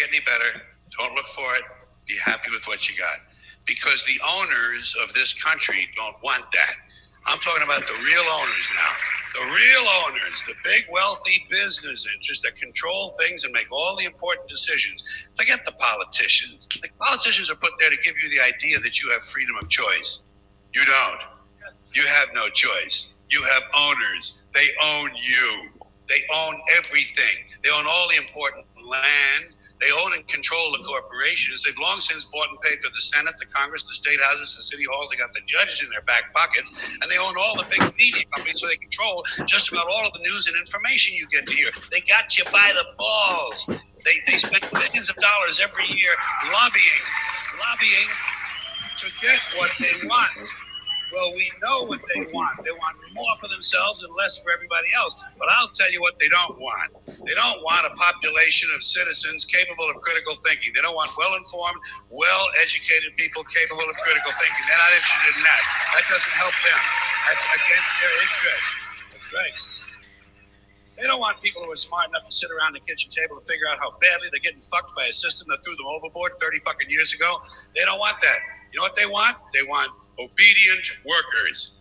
get any better. Don't look for it. Be happy with what you got. Because the owners of this country don't want that. I'm talking about the real owners now. The real owners, the big wealthy business interests that control things and make all the important decisions. Forget the politicians. The politicians are put there to give you the idea that you have freedom of choice. You don't. You have no choice. You have owners. They own you. They own everything. They own all the important land. They own and control the corporations. They've long since bought and paid for the Senate, the Congress, the state houses, the city halls. They got the judges in their back pockets, and they own all the big media companies, so they control just about all of the news and information you get to hear. They got you by the balls. They spend billions of dollars every year lobbying to get what they want. Well, we know what they want. They want more for themselves and less for everybody else. But I'll tell you what they don't want. They don't want a population of citizens capable of critical thinking. They don't want well-informed, well-educated people capable of critical thinking. They're not interested in that. That doesn't help them. That's against their interest. That's right. They don't want people who are smart enough to sit around the kitchen table to figure out how badly they're getting fucked by a system that threw them overboard 30 fucking years ago. They don't want that. You know what they want? They want obedient workers.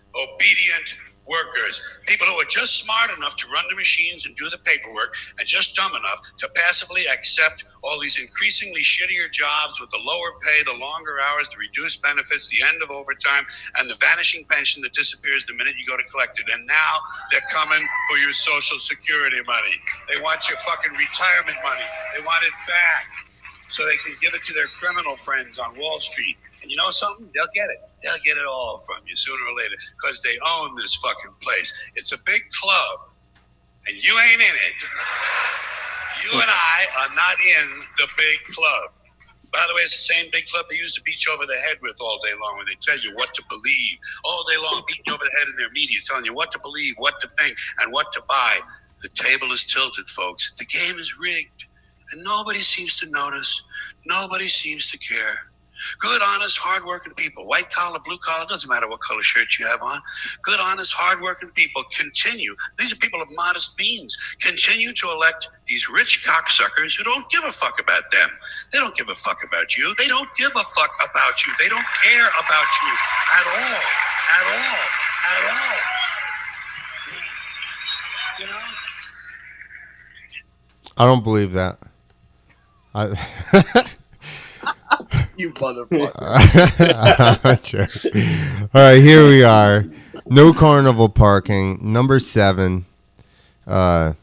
People who are just smart enough to run the machines and do the paperwork and just dumb enough to passively accept all these increasingly shittier jobs with the lower pay, the longer hours, the reduced benefits, the end of overtime, and the vanishing pension that disappears the minute you go to collect it. And now they're coming for your Social Security money. They want your fucking retirement money. They want it back so they can give it to their criminal friends on Wall Street. And you know something? They'll get it. They'll get it all from you sooner or later because they own this fucking place. It's a big club, and you ain't in it. You and I are not in the big club. By the way, it's the same big club they used to beat you over the head with all day long when they tell you what to believe. All day long, beating you over the head in their media, telling you what to believe, what to think, and what to buy. The table is tilted, folks. The game is rigged, and nobody seems to notice. Nobody seems to care. Good, honest, hardworking people, white collar, blue collar, doesn't matter what color shirt you have on. Good, honest, hardworking people continue. These are people of modest means. Continue to elect these rich cocksuckers who don't give a fuck about them. They don't give a fuck about you. They don't give a fuck about you. They don't care about you at all. At all. You know? I don't believe that. You motherfucker. All right, here we are. No carnival parking. Number 7. We are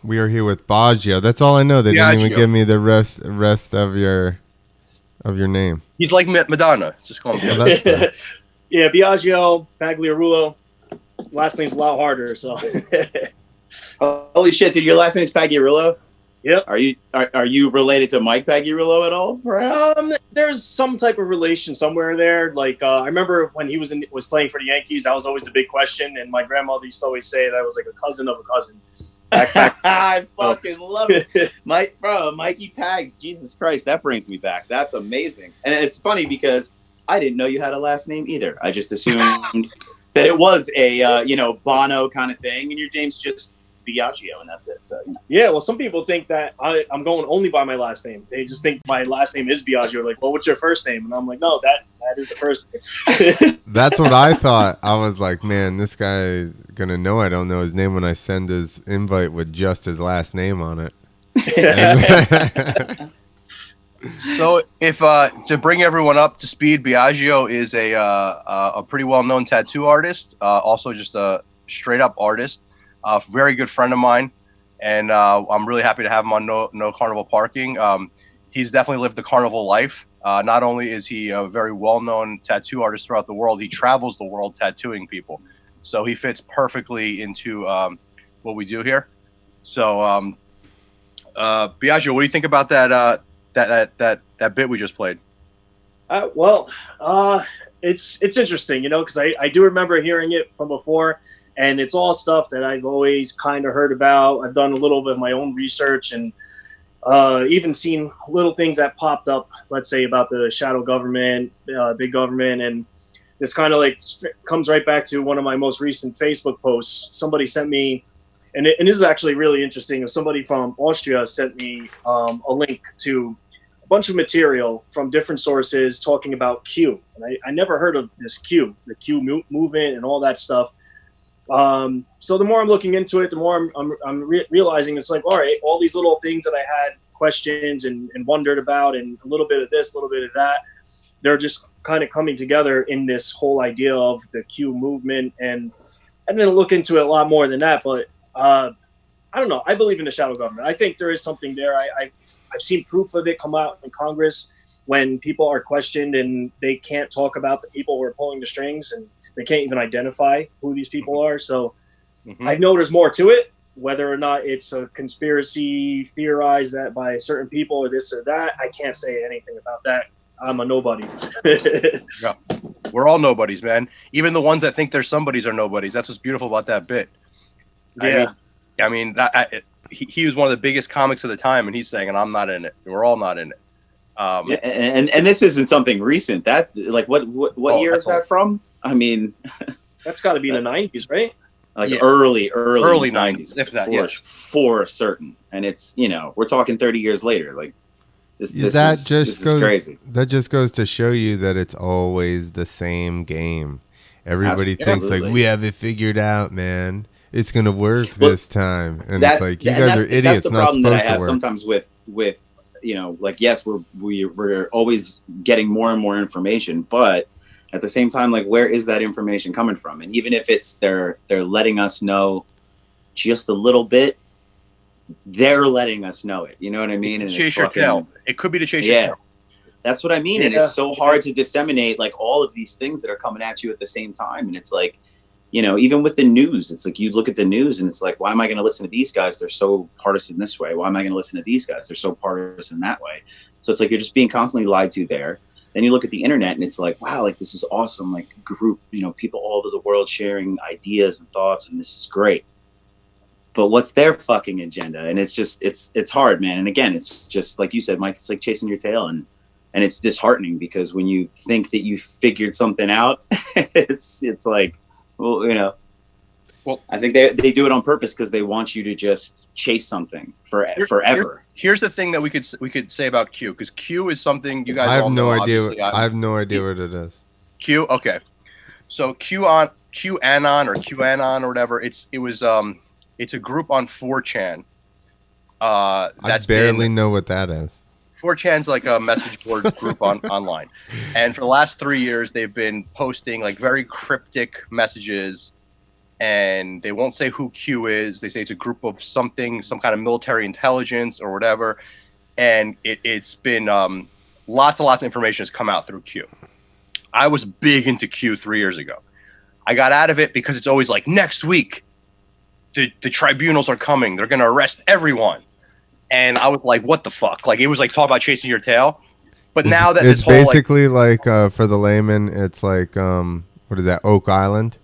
here with Biagio. That's all I know. They didn't even give me the rest of your name. He's like Madonna. Just call him. Yeah, Biagio, Pagliarulo. Last name's a lot harder, so. Holy shit, dude! Your last name's Pagliarulo? Yep. Are you related to Mike Pagliarulo at all, perhaps? There's some type of relation somewhere there. Like I remember when he was playing for the Yankees, that was always the big question, and my grandmother used to always say that I was like a cousin of a cousin. I fucking love it. Mikey Pags, Jesus Christ, that brings me back. That's amazing. And it's funny because I didn't know you had a last name either. I just assumed that it was a Bono kind of thing, and your name's just Biagio, and that's it. So yeah, well, some people think that I'm going only by my last name. They just think my last name is Biagio. Like, well, what's your first name? And I'm like, no, that is the first name. That's what I thought. I was like, man, this guy's gonna know I don't know his name when I send his invite with just his last name on it. So, if to bring everyone up to speed, Biagio is a pretty well-known tattoo artist, also just a straight-up artist. A very good friend of mine, and I'm really happy to have him on No Carnival Parking. He's definitely lived the carnival life. Not only is he a very well-known tattoo artist throughout the world, he travels the world tattooing people. So he fits perfectly into what we do here. So, Biagio, what do you think about that bit we just played? It's interesting, because I do remember hearing it from before. And it's all stuff that I've always kind of heard about. I've done a little bit of my own research and even seen little things that popped up, let's say, about the shadow government, big government. And this kind of like comes right back to one of my most recent Facebook posts. Somebody sent me and this is actually really interesting. Somebody from Austria sent me a link to a bunch of material from different sources talking about Q. And I never heard of this Q, the Q movement and all that stuff. So the more I'm looking into it, the more I'm realizing it's like, all right, all these little things that I had questions and wondered about, and a little bit of this, a little bit of that, they're just kind of coming together in this whole idea of the Q movement. And I didn't look into it a lot more than that, but I don't know. I believe in the shadow government. I think there is something there. I've seen proof of it come out in Congress when people are questioned and they can't talk about the people who are pulling the strings, and they can't even identify who these people are. So I know there's more to it, whether or not it's a conspiracy theorized that by certain people or this or that. I can't say anything about that. I'm a nobody. Yeah. We're all nobodies, man. Even the ones that think they're somebodies are nobodies. That's what's beautiful about that bit. Yeah. I mean he was one of the biggest comics of the time, and he's saying, and I'm not in it. We're all not in it. Yeah, and this isn't something recent. That like what year is that from? I mean, that's got to be in the 90s, right? Like early 90s, if that, for certain. And it's, you know, we're talking 30 years later. Like this is crazy. That just goes to show you that it's always the same game. Everybody thinks like, we have it figured out, man. It's gonna work this time, and it's like, you guys are idiots. That's the not problem that I have to sometimes with you know, like, yes, we're always getting more and more information, but at the same time, like, where is that information coming from? And even if it's they're letting us know just a little bit, they're letting us know it. You know what I mean? And chase your tail. It could be to chase your tail. That's what I mean. And it's so hard to disseminate like all of these things that are coming at you at the same time. And it's like, you know, even with the news, it's like you look at the news and it's like, why am I going to listen to these guys? They're so partisan this way. Why am I going to listen to these guys? They're so partisan that way. So it's like you're just being constantly lied to there. Then you look at the internet and it's like, wow, like this is awesome. Like group, you know, people all over the world sharing ideas and thoughts, and this is great. But what's their fucking agenda? And it's just, it's hard, man. And again, it's just like you said, Mike, it's like chasing your tail, and it's disheartening because when you think that you figured something out, it's like, well, you know, well, I think they do it on purpose because they want you to just chase something forever. Here's the thing that we could say about Q, because Q is something you guys. I have all no know, idea. I have no idea what it is. Q, okay. So QAnon or QAnon or whatever. It's a group on 4chan. I barely know what that is. 4chan's like a message board group online, and for the last 3 years they've been posting like very cryptic messages, and they won't say who Q is. They say it's a group of something, some kind of military intelligence or whatever, and it's been lots and lots of information has come out through Q. I was big into Q 3 years ago. I got out of it because it's always like, next week the tribunals are coming, they're gonna arrest everyone. And I was like, what the fuck? Like, it was like talk about chasing your tail. But now that it's basically like for the layman, it's like, what is that, Oak Island?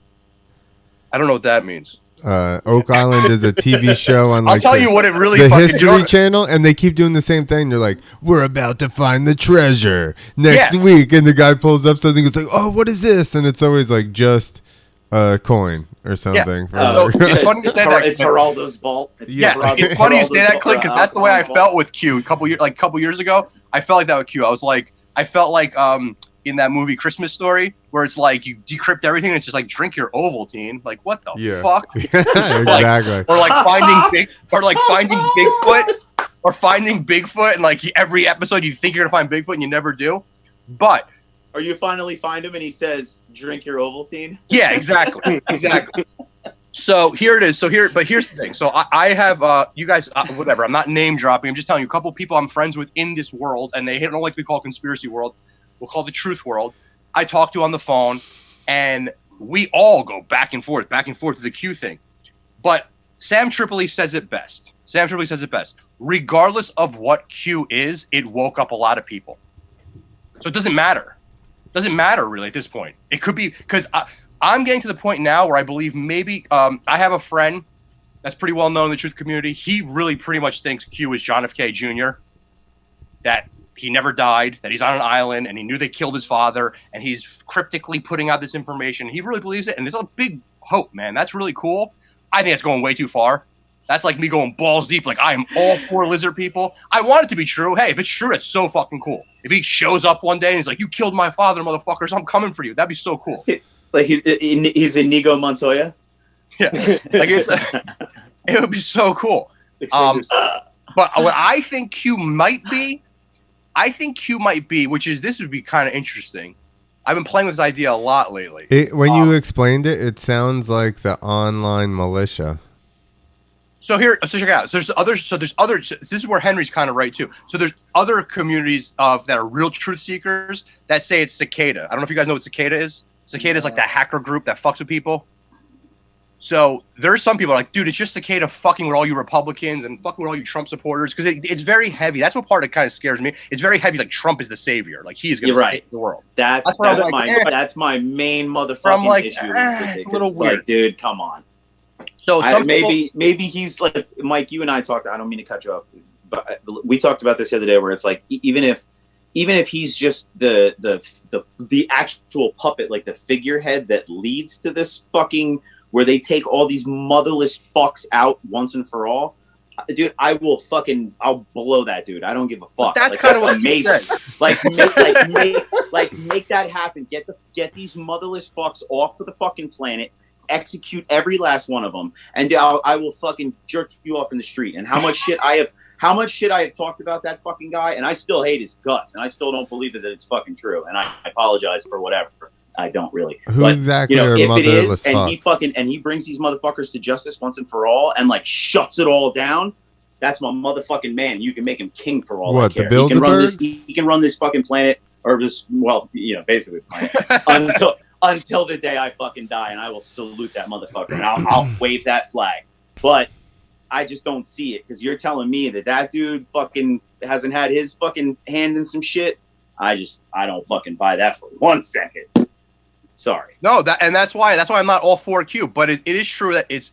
I don't know what that means. Oak Island is a TV show on like I'll tell you what it really the fucking History Channel, and they keep doing the same thing. They're like, we're about to find the treasure next week, and the guy pulls up something. It's like, oh, what is this? And it's always like just a coin or something. Yeah. It's Geraldo's vault. It's funny you say that, Clint, because that's the way I felt with Q a couple years ago. I felt like that with Q. I felt like in that movie Christmas Story, where it's like you decrypt everything and it's just like, drink your Ovaltine. Like, what the fuck? Exactly. Or like finding Bigfoot, or finding Bigfoot, and like every episode you think you're gonna find Bigfoot and you never do. But or you finally find him and he says, drink your Ovaltine. Yeah, exactly. So here it is. But here's the thing. So I have you guys, whatever. I'm not name dropping. I'm just telling you a couple of people I'm friends with in this world, and they don't like to be called conspiracy world. We'll call it the truth world. I talk to on the phone, and we all go back and forth to the Q thing. But Sam Tripoli says it best. Regardless of what Q is, it woke up a lot of people. So it doesn't matter. Doesn't matter really at this point. It could be because I'm getting to the point now where I believe maybe I have a friend that's pretty well known in the truth community. He really pretty much thinks Q is John F. K. Jr., that he never died, that he's on an island, and he knew they killed his father, and he's cryptically putting out this information. He really believes it, and there's a big hope, man. That's really cool. I think it's going way too far. That's like me going balls deep. Like, I am all for lizard people. I want it to be true. Hey, if it's true, it's so fucking cool. If he shows up one day and he's like, you killed my father, motherfuckers, I'm coming for you. That'd be so cool. Like he's Inigo Montoya. Yeah. Like it would be so cool. But what I think Q might be, which is, this would be kind of interesting. I've been playing with this idea a lot lately. When you explained it, it sounds like the online militia. So check it out. So there's other. This is where Henry's kind of right too. So there's other communities that are real truth seekers that say it's Cicada. I don't know if you guys know what Cicada is. Cicada is like that hacker group that fucks with people. So there's some people like, dude, it's just Cicada fucking with all you Republicans and fucking with all you Trump supporters, because it's very heavy. That's what part that kind of scares me. It's very heavy. Like, Trump is the savior. Like, he is going to save the world. That's my main motherfucking issue. It's a little weird. Like, dude, come on. So maybe he's like, Mike, you and I talked. I don't mean to cut you off, but we talked about this the other day, where it's like, even if he's just the actual puppet, like the figurehead that leads to this fucking, where they take all these motherless fucks out once and for all, dude, I'll blow that dude. I don't give a fuck. That's kind of amazing. Make that happen. Get these motherless fucks off of the fucking planet. Execute every last one of them, and I will fucking jerk you off in the street. And how much shit I have talked about that fucking guy, and I still hate his guts, and I still don't believe that it's fucking true. And I apologize for whatever. I don't really. But, exactly? If it is, and he brings these motherfuckers to justice once and for all, and like shuts it all down, that's my motherfucking man. You can make him king for all I care. He can run this fucking planet, or this, basically planet until the day I fucking die, and I will salute that motherfucker, and I'll wave that flag. But I just don't see it, because you're telling me that dude fucking hasn't had his fucking hand in some shit. I don't fucking buy that for 1 second. Sorry. No, that's why I'm not all for Q. But it is true that it's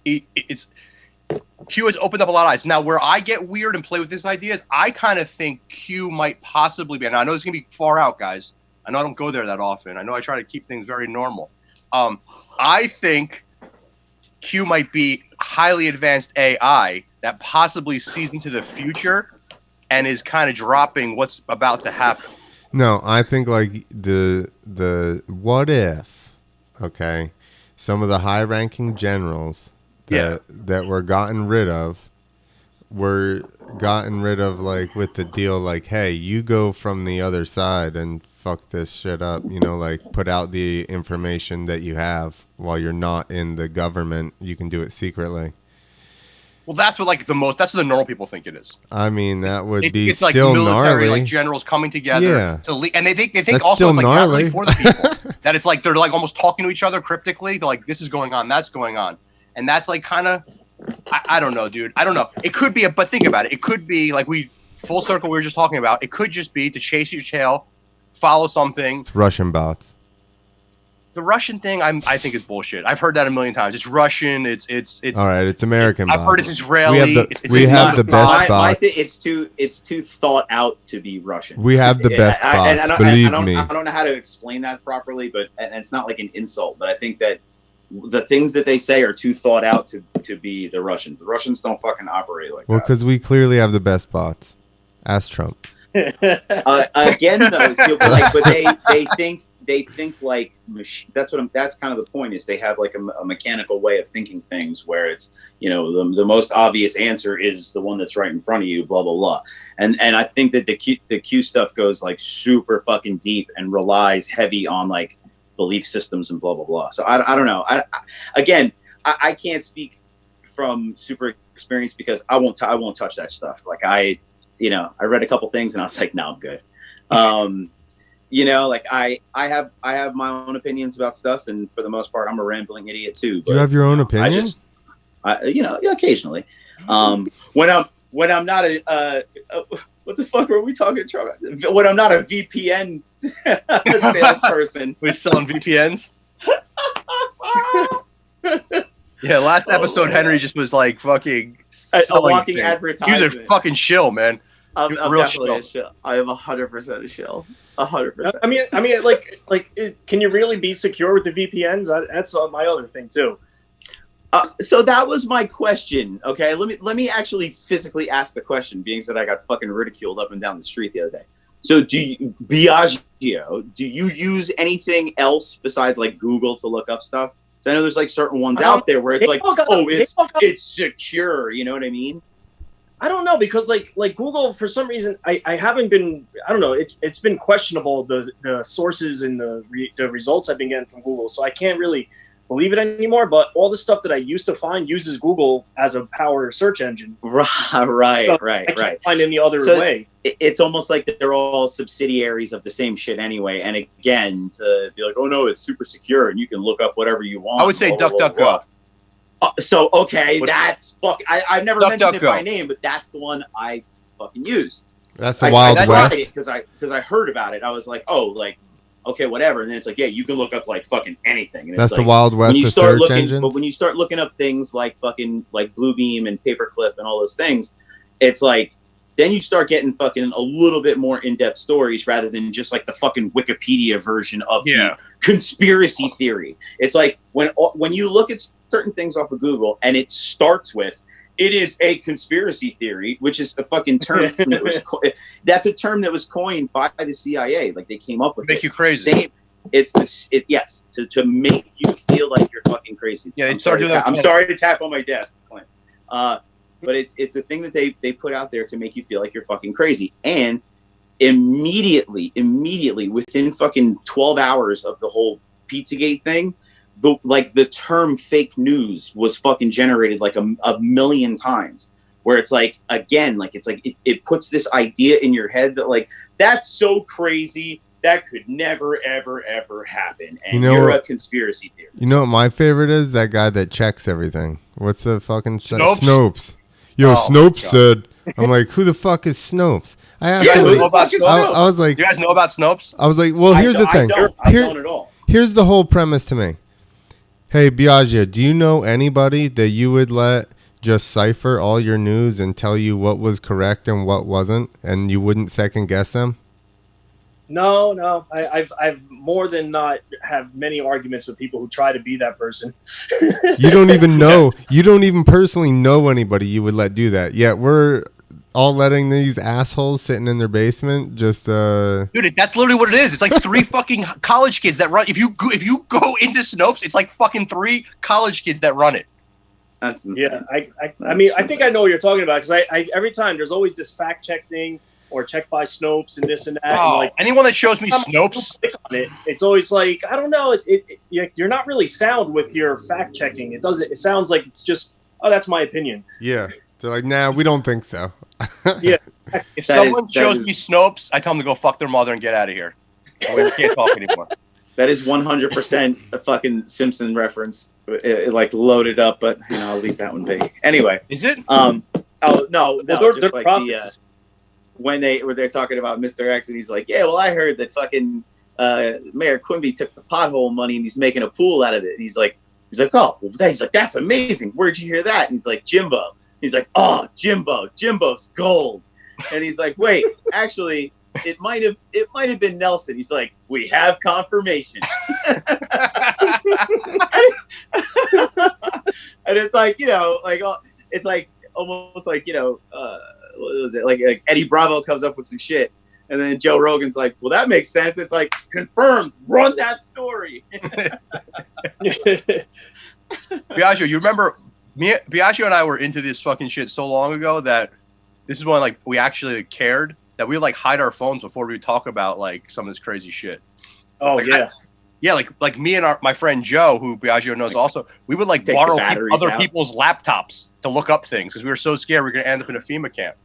Q has opened up a lot of eyes. Now, where I get weird and play with this idea is, I kind of think Q might possibly be, and I know this is gonna be far out, guys. I know I don't go there that often. I know I try to keep things very normal. I think Q might be highly advanced AI that possibly sees into the future and is kind of dropping what's about to happen. No, I think like the what if, okay, some of the high-ranking generals that were gotten rid of like with the deal, like, hey, you go from the other side and fuck this shit up, like put out the information that you have while you're not in the government. You can do it secretly. Well, that's what that's what the normal people think it is. I mean, that would be it's still like military, gnarly. like generals coming together to lead, and they think that's also still it's like gnarly for the people. That it's like they're like almost talking to each other cryptically. They're like, this is going on, that's going on, and that's like kind of, I don't know, dude. I don't know. It could be, but think about it. It could be like full circle we were just talking about. It could just be to chase your tail, follow something. It's Russian bots. The Russian thing, I think is bullshit. I've heard that a million times. It's Russian. It's all right. It's American. I've heard it's Israeli. We have the best bots. It's too thought out to be Russian. We have the best bots. Believe me. I don't know how to explain that properly, but and it's not like an insult. But I think that the things that they say are too thought out to be the Russians. The Russians don't fucking operate like that. Well, because we clearly have the best bots. Ask Trump. Again, though, but they think like that's kind of the point, is they have like a mechanical way of thinking things, where it's, the most obvious answer is the one that's right in front of you, blah blah blah. And I think that the Q stuff goes like super fucking deep and relies heavy on like belief systems and blah blah blah. So I don't know. I can't speak from super experience, because I won't touch that stuff. Like I read a couple things and I was like, no, I'm good. Like I have my own opinions about stuff, and for the most part, I'm a rambling idiot too. But, you have your own opinions? Occasionally. When I'm not what the fuck were we talking about? When I'm not a VPN salesperson. We're selling VPNs. Yeah, last episode Henry just was like fucking a walking advertisement. He was a fucking shill, man. I'm definitely a shill. I am 100% a shill. 100%. I mean, can you really be secure with the VPNs? That's my other thing too. So that was my question. Okay, let me actually physically ask the question, being that I got fucking ridiculed up and down the street the other day. So Biagio, do you use anything else besides like Google to look up stuff? So I know there's like certain ones out there where it's like, it's secure. You know what I mean? I don't know, because like Google, for some reason, I haven't been, I don't know, it's been questionable, the sources and the results I've been getting from Google, so I can't really believe it anymore. But all the stuff that I used to find uses Google as a power search engine. Right. I can't find any other way. It's almost like they're all subsidiaries of the same shit anyway. And again, to be like, oh no, it's super secure and you can look up whatever you want. I would say DuckDuckGo. So okay, that's I've never mentioned it by name, but that's the one I fucking use. That's the Wild West. Because I heard about it. I was like, oh, like, okay, whatever. And then it's like, yeah, you can look up like fucking anything. And that's it's the like, Wild West. When you start looking, engines. but when you start looking up things like fucking like Bluebeam and Paperclip and all those things, it's like then you start getting fucking a little bit more in-depth stories rather than just like the fucking Wikipedia version of the conspiracy theory. It's like when you look at certain things off of Google and it starts with, it is a conspiracy theory, which is a fucking term that was that's a term that was coined by the CIA. Like they came up with make you crazy. It's this. Yes, to make you feel like you're fucking crazy. Yeah, I'm sorry to tap on my desk, Clint. But it's a thing that they put out there to make you feel like you're fucking crazy. And immediately within fucking 12 hours of the whole Pizzagate thing, the term fake news was fucking generated like a million times, where it's like, again, like it's like it puts this idea in your head that like that's so crazy that could never ever happen, and you're a conspiracy theorist. You know what my favorite is? That guy that checks everything. What's the fucking Snopes? Yo, Snopes said. I'm like, who the fuck is Snopes? I asked him. I was like, do you guys know about Snopes? I was like, well, here's the thing. I don't at all. Here's the whole premise to me. Hey, Biagio, do you know anybody that you would let just cipher all your news and tell you what was correct and what wasn't, and you wouldn't second guess them? No. I've more than not have many arguments with people who try to be that person. You don't even know. You don't even personally know anybody you would let do that. Yet we're all letting these assholes sitting in their basement just Dude, that's literally what it is. It's like 3 fucking college kids that run. If you go into Snopes, it's like fucking 3 college kids that run it. That's insane. Yeah, I mean, I think I know what you're talking about, because I every time there's always this fact check thing or check by Snopes and this and that. Oh, and like anyone that shows me Snopes, it's always like, I don't know. You're not really sound with your fact checking. It sounds like it's just, oh, that's my opinion. Yeah, they're like, nah, we don't think so. Yeah. If someone shows me Snopes, I tell them to go fuck their mother and get out of here. We can't talk anymore. That is 100% a fucking Simpson reference, like loaded up, but I'll leave that one vague. Anyway, is it? Oh no, they're just like prophets. When they're talking about Mr. X, and he's like, yeah, well, I heard that fucking Mayor Quimby took the pothole money and he's making a pool out of it. And he's like, oh, well, he's like, that's amazing. Where'd you hear that? And he's like, Jimbo. He's like, oh, Jimbo's gold. And he's like, wait, actually, it might have been Nelson. He's like, we have confirmation. And it's like, it's like almost like, what was it? Like Eddie Bravo comes up with some shit, and then Joe Rogan's like, well, that makes sense. It's like, confirmed. Run that story. Biagio, you remember Biagio and I were into this fucking shit so long ago that this is when like we actually cared, that we would like hide our phones before we would talk about like some of this crazy shit. Oh, like, yeah. Like me and my friend Joe, who Biagio knows also, we would like borrow other people's laptops to look up things because we were so scared we were going to end up in a FEMA camp.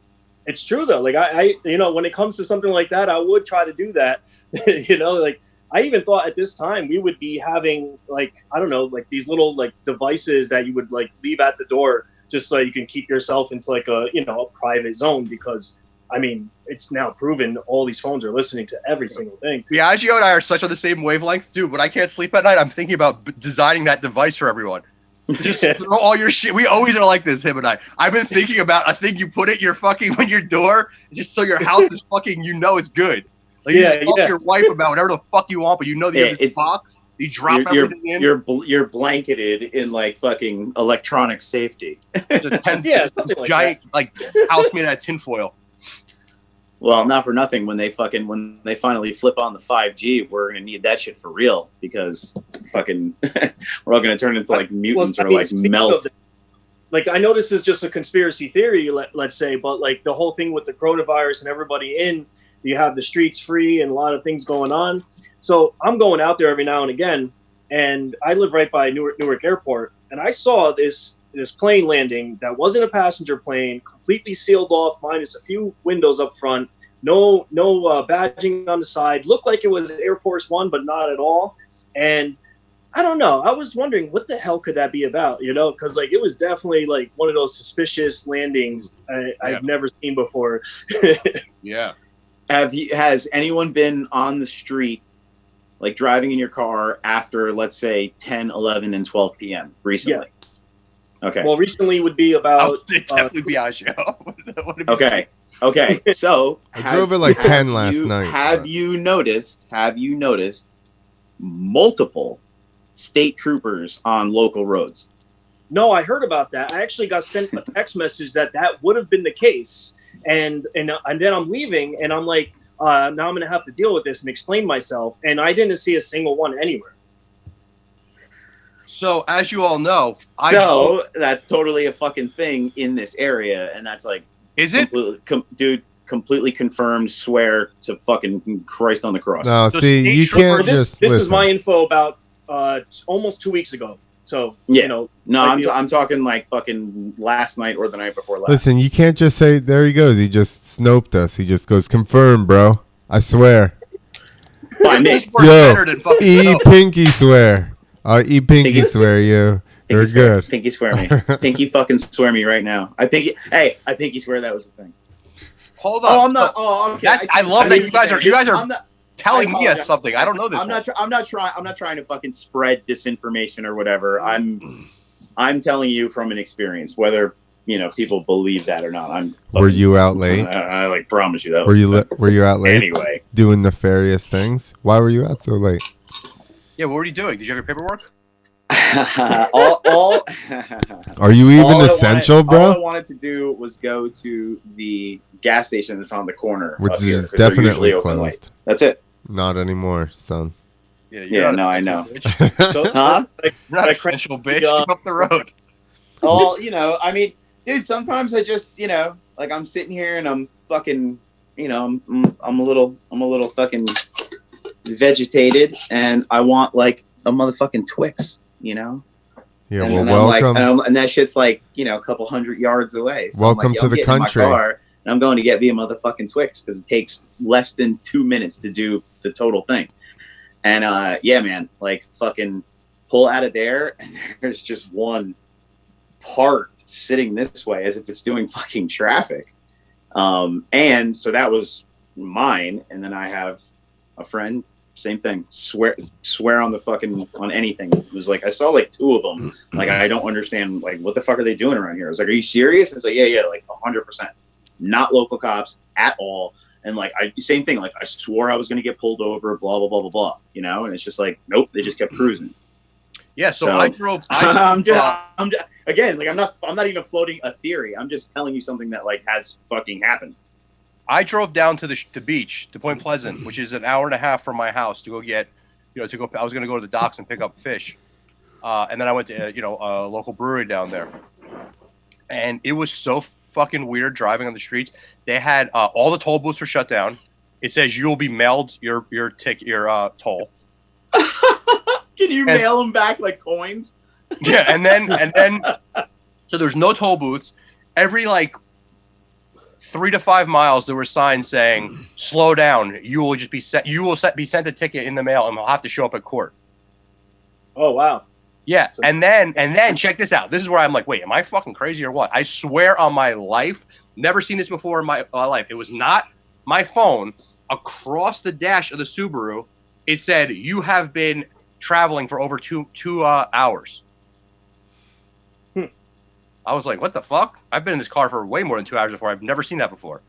It's true though. Like I when it comes to something like that, I would try to do that. Like I even thought at this time we would be having like, I don't know, like these little like devices that you would like leave at the door just so you can keep yourself into like a private zone, because I mean, it's now proven all these phones are listening to every single thing. Biagio and I are such on the same wavelength. Dude, when I can't sleep at night, I'm thinking about designing that device for everyone. Just throw all your shit. We always are like this, him and I. I've been thinking about a thing you put it your fucking on your door, just so your house is fucking, it's good. Like, you talk to your wife about whatever the fuck you want, but you have this box. You drop everything in. You're blanketed in like fucking electronic safety. Yeah, something like giant like house made out of tinfoil. Well, not for nothing. When they finally flip on the 5G, we're gonna need that shit for real because fucking we're all gonna turn into like mutants or like melt. Like I know this is just a conspiracy theory, let's say, but like the whole thing with the coronavirus and everybody in, you have the streets free and a lot of things going on. So I'm going out there every now and again, and I live right by Newark Airport, and I saw this plane landing that wasn't a passenger plane, completely sealed off, minus a few windows up front, no badging on the side, looked like it was Air Force One, but not at all. And I don't know, I was wondering what the hell could that be about, because like it was definitely like one of those suspicious landings I've never seen before. Yeah. Has anyone been on the street, like driving in your car after, let's say, 10, 11, and 12 p.m. recently? Yeah. Okay. Well, recently would be about... definitely Biagio. Okay. So... I drove it like 10 last night. Have you noticed multiple state troopers on local roads? No, I heard about that. I actually got sent a text message that would have been the case. And then I'm leaving, and I'm like, now I'm going to have to deal with this and explain myself. And I didn't see a single one anywhere. So, as you all know... that's totally a fucking thing in this area, and that's like... Is it? Completely confirmed, swear to fucking Christ on the cross. No, see, you can't just This listen. is my info about almost 2 weeks ago. So, yeah. I'm talking like fucking last night or the night before last. Listen, you can't just say, there he goes. He just snoped us. He just goes, confirmed, bro. I swear. By me. Yo, pinky swear. Pinky swear you. You're good. Pinky swear me. Pinky fucking swear me right now. I pinky swear that was the thing. Hold on. Oh, I'm not. Oh, okay. I love that you guys are telling me something. I don't know this. I'm not trying to fucking spread disinformation or whatever. I'm telling you from an experience, whether people believe that or not. Were you out late? I like promise you that. Were you out late? Anyway, doing nefarious things. Why were you out so late? Yeah, what were you doing? Did you have your paperwork? Are you even essential, bro? All I wanted to do was go to the gas station that's on the corner, which is definitely closed. That's it. Not anymore, son. Yeah, no, I know. Huh? Not essential, bitch. Keep up the road. Well, I mean, dude, sometimes I just, like I'm sitting here and I'm fucking, I'm a little fucking vegetated, and I want like a motherfucking Twix, Yeah, and well, welcome. And that shit's like, a couple 100 yards away. So welcome to the country. And I'm going to get me a motherfucking Twix because it takes less than 2 minutes to do the total thing. And yeah, man, like fucking pull out of there, and there's just one parked sitting this way as if it's doing fucking traffic. And so that was mine. And then I have a friend, same thing, swear on the fucking on anything. It was like I saw like 2 of them. Like I don't understand, like what the fuck are they doing around here? I was like, are you serious? And it's like, yeah, like 100%, not local cops at all. And like same thing, like I swore I was gonna get pulled over, blah blah blah blah blah, and it's just like nope, they just kept cruising. Yeah, so I drove. I'm just again, like I'm not even floating a theory. I'm just telling you something that like has fucking happened. I drove down to the beach, to Point Pleasant, which is an hour and a half from my house, to go get, I was going to go to the docks and pick up fish. And then I went to, a local brewery down there. And it was so fucking weird driving on the streets. They had, all the toll booths were shut down. It says you'll be mailed your toll. Can you mail them back like coins? Yeah, and then, so there's no toll booths. Every, 3 to 5 miles, there were signs saying, "Slow down. You will just be sent. You will be sent a ticket in the mail, and will have to show up at court." Oh wow! Yeah, so, and then check this out. This is where I'm like, wait, am I fucking crazy or what? I swear on my life, never seen this before in my life. It was not my phone. Across the dash of the Subaru, it said, "You have been traveling for over two hours." I was like, what the fuck? I've been in this car for way more than 2 hours before. I've never seen that before.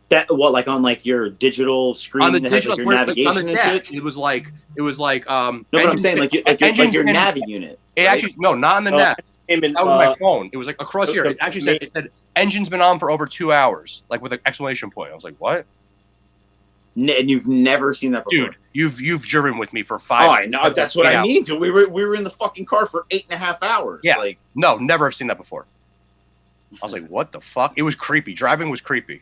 That what, like on like your digital screen On the that has digital, like your navigation and shit? it was like No, but I'm saying like your Navi unit. It right? actually not on the net. That was my phone. It was like across here. It actually said engine's been on for over 2 hours, like with an exclamation point. I was like, what? And you've never seen that before, dude. You've driven with me for 5. Oh, I know. That's what I mean. Dude, we were in the fucking car for 8.5 hours. Yeah. Like, no, never have seen that before. I was like, what the fuck? It was creepy. Driving was creepy.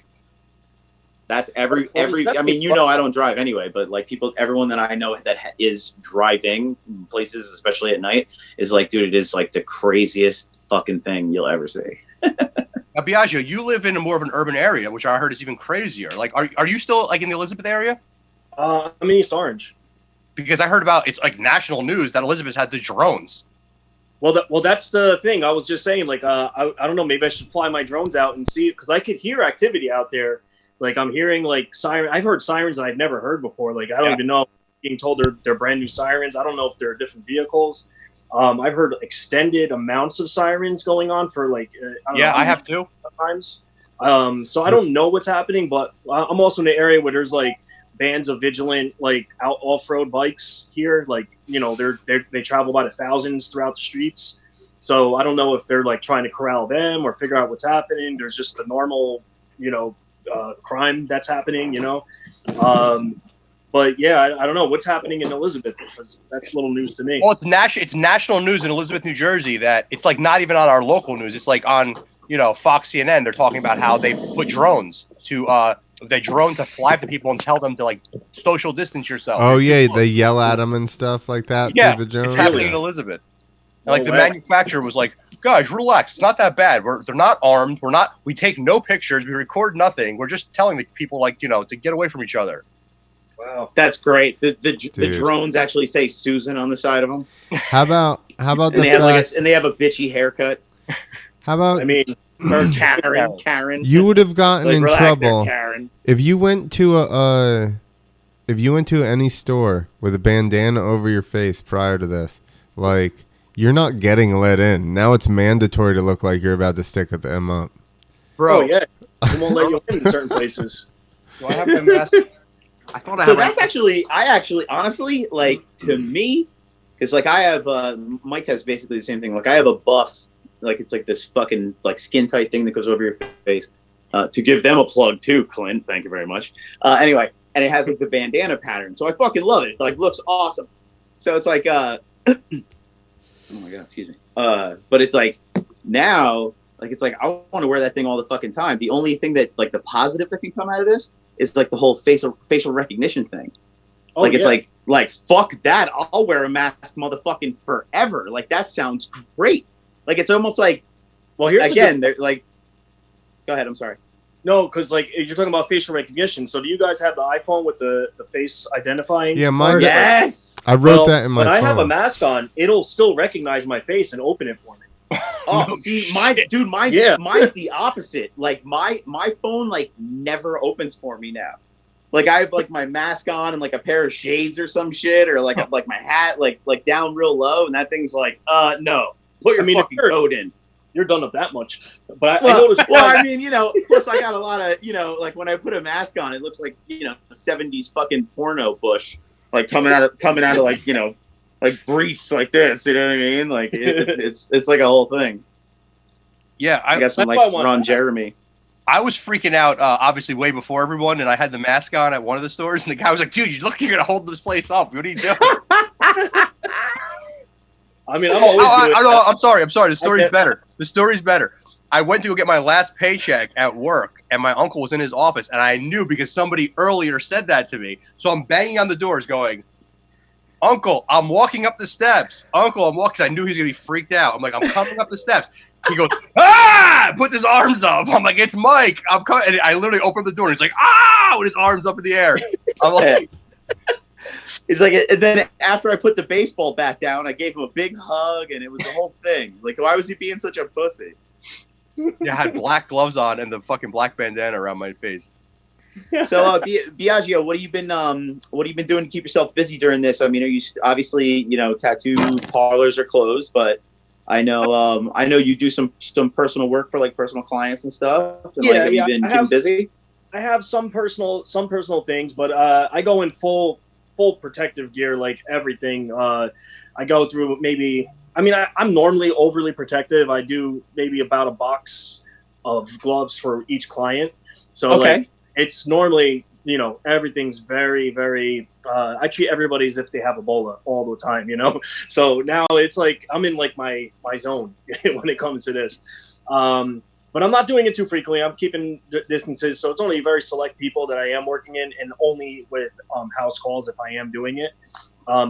That's every. I mean, you know, I don't drive anyway, but like everyone that I know that is driving places, especially at night, is like, dude, it is like the craziest fucking thing you'll ever see. Now, Biagio, you live in more of an urban area, which I heard is even crazier. Like, are you still like in the Elizabeth area? I'm in East Orange. Because I heard about it's like national news that Elizabeth had the drones. Well, that's the thing. I was just saying, like, I don't know, maybe I should fly my drones out and see, because I could hear activity out there. Like, I'm hearing like siren. I've heard sirens that I've never heard before. Like, I don't even know if being told they're brand new sirens. I don't know if they're different vehicles. I've heard extended amounts of sirens going on for like. I have too. Sometimes. So I don't know what's happening, but I'm also in an area where there's like bands of vigilant like off-road bikes here. Like, you know, they travel by the thousands throughout the streets. So I don't know if they're like trying to corral them or figure out what's happening. There's just the normal, you know, crime that's happening, you know. But yeah, I don't know what's happening in Elizabeth, because that's little news to me. Well, it's national news in Elizabeth, New Jersey, that it's like not even on our local news. It's like on, you know, Fox CNN. They're talking about how they put drones to fly to people and tell them to like social distance yourself. Oh yeah, they yell at them and stuff like that. Yeah, through the drones. it's happening in Elizabeth. And, like, the manufacturer was like, guys, relax. It's not that bad. They're not armed. We take no pictures. We record nothing. We're just telling the people, like, you know, to get away from each other. Wow, that's great. The drones actually say Susan on the side of them. How about and they have a bitchy haircut. How about? I mean, or Karen. You would have gotten like, in trouble Karen. if you went to any store with a bandana over your face prior to this. Like, you're not getting let in. Now it's mandatory to look like you're about to stick at the M up. Bro, yeah. They won't let you in certain places. Do I have my mask? I thought I so had that's actually, honestly, like, to me, because like I have, Mike has basically the same thing. Like, I have a buff, like it's like this fucking like skin tight thing that goes over your face. To give them a plug too, Clint. Thank you very much. Anyway, and it has like the bandana pattern, so I fucking love it. It like looks awesome. So it's like, oh my god, excuse me. But it's like now, like it's like I want to wear that thing all the fucking time. The only thing that like the positive that can come out of this is like the whole facial recognition thing. Oh, like it's like fuck that. I'll wear a mask, motherfucking forever. Like that sounds great. Like it's almost like, well, here's again, they're like. Go ahead. I'm sorry. No, because like you're talking about facial recognition. So do you guys have the iPhone with the face identifying? Yeah, mine. Yes. I wrote that in my phone. When I have a mask on, it'll still recognize my face and open it for me. Oh, see, mine's the opposite. Like my phone like never opens for me now. Like I have like my mask on and like a pair of shades or some shit, or like like my hat like down real low, and that thing's like, no, put your fucking code in. You're done up that much, but I noticed. Well, I mean, you know, plus I got a lot of, you know, like when I put a mask on, it looks like, you know, a 70s fucking porno bush, like coming out of like, you know, like briefs like this. You know what I mean? Like it's like a whole thing. Yeah, I guess I'm like Ron Jeremy. I was freaking out, obviously, way before everyone, and I had the mask on at one of the stores, and the guy was like, "Dude, you look, you're gonna hold this place up. What are you doing?" I mean, I'm sorry. The story's better. The story's better. I went to go get my last paycheck at work, and my uncle was in his office, and I knew because somebody earlier said that to me. So I'm banging on the doors going, "Uncle, I'm walking up the steps. Uncle, I'm walking." I knew he was going to be freaked out. I'm like, "I'm coming up the steps." He goes, "Ah!" Puts his arms up. I'm like, "It's Mike. I'm coming." And I literally opened the door, and he's like, "Ah!" with his arms up in the air. I'm like... It's like, and then after I put the baseball bat down, I gave him a big hug, and it was the whole thing. Like, why was he being such a pussy? Yeah, I had black gloves on and the fucking black bandana around my face. So, Biagio, what have you been doing to keep yourself busy during this? I mean, are you obviously, you know, tattoo parlors are closed, but I know you do some personal work for like personal clients and stuff. And, yeah, have you been keeping busy? I have some personal things, but I go in full protective gear, like everything. I go through maybe. I mean, I'm normally overly protective. I do maybe about a box of gloves for each client. So like it's normally, you know, everything's very, very. I treat everybody as if they have Ebola all the time, you know. So now it's like I'm in like my zone when it comes to this. But I'm not doing it too frequently. I'm keeping distances, so it's only very select people that I am working in, and only with house calls if I am doing it.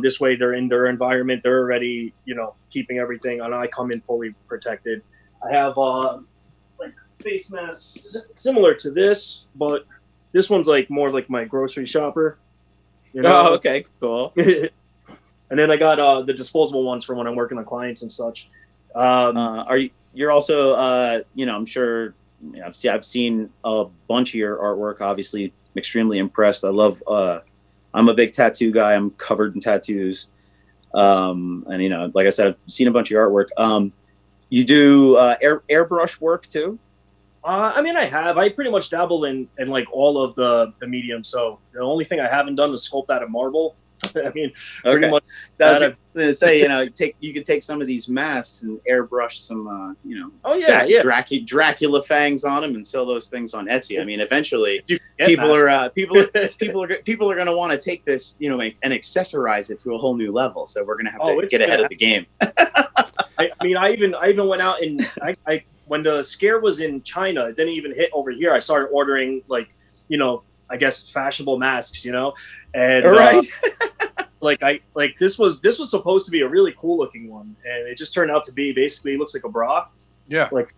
This way, they're in their environment. They're already, you know, keeping everything, and I come in fully protected. I have like face masks similar to this, but this one's like more like my grocery shopper. You know? Oh, okay, cool. And then I got the disposable ones for when I'm working on clients and such. You're also, you know, I'm sure, you know, I've seen a bunch of your artwork. Obviously, extremely impressed. I love. I'm a big tattoo guy. I'm covered in tattoos, and you know, like I said, I've seen a bunch of your artwork. You do airbrush work too? I mean, I pretty much dabble in like all of the mediums. So the only thing I haven't done is sculpt out of marble. I mean, pretty much. That's going to say, you know, you could take some of these masks and airbrush some, you know, Dracula fangs on them and sell those things on Etsy. I mean, eventually, people are going to want to take this, you know, and accessorize it to a whole new level. So we're going to have to get ahead of the game. I mean, I even went out and I when the scare was in China, it didn't even hit over here. I started ordering, like, you know, I guess fashionable masks, you know, and this was supposed to be a really cool looking one, and it just turned out to be basically, it looks like a bra, like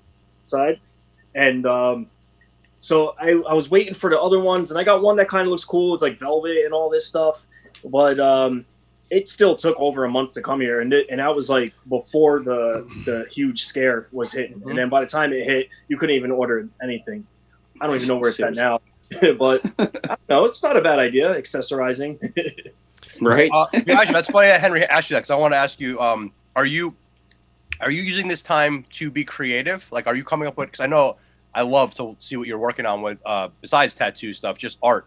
side, and so I was waiting for the other ones, and I got one that kind of looks cool. It's like velvet and all this stuff, but it still took over a month to come here, and that was like before the huge scare was hitting, and then by the time it hit, you couldn't even order anything. I don't even know where it's at now. But I don't know, it's not a bad idea, accessorizing. Right. That's funny that Henry asked you that, because I want to ask you, are you using this time to be creative? Like, are you coming up with, because I know I love to see what you're working on with, besides tattoo stuff, just art,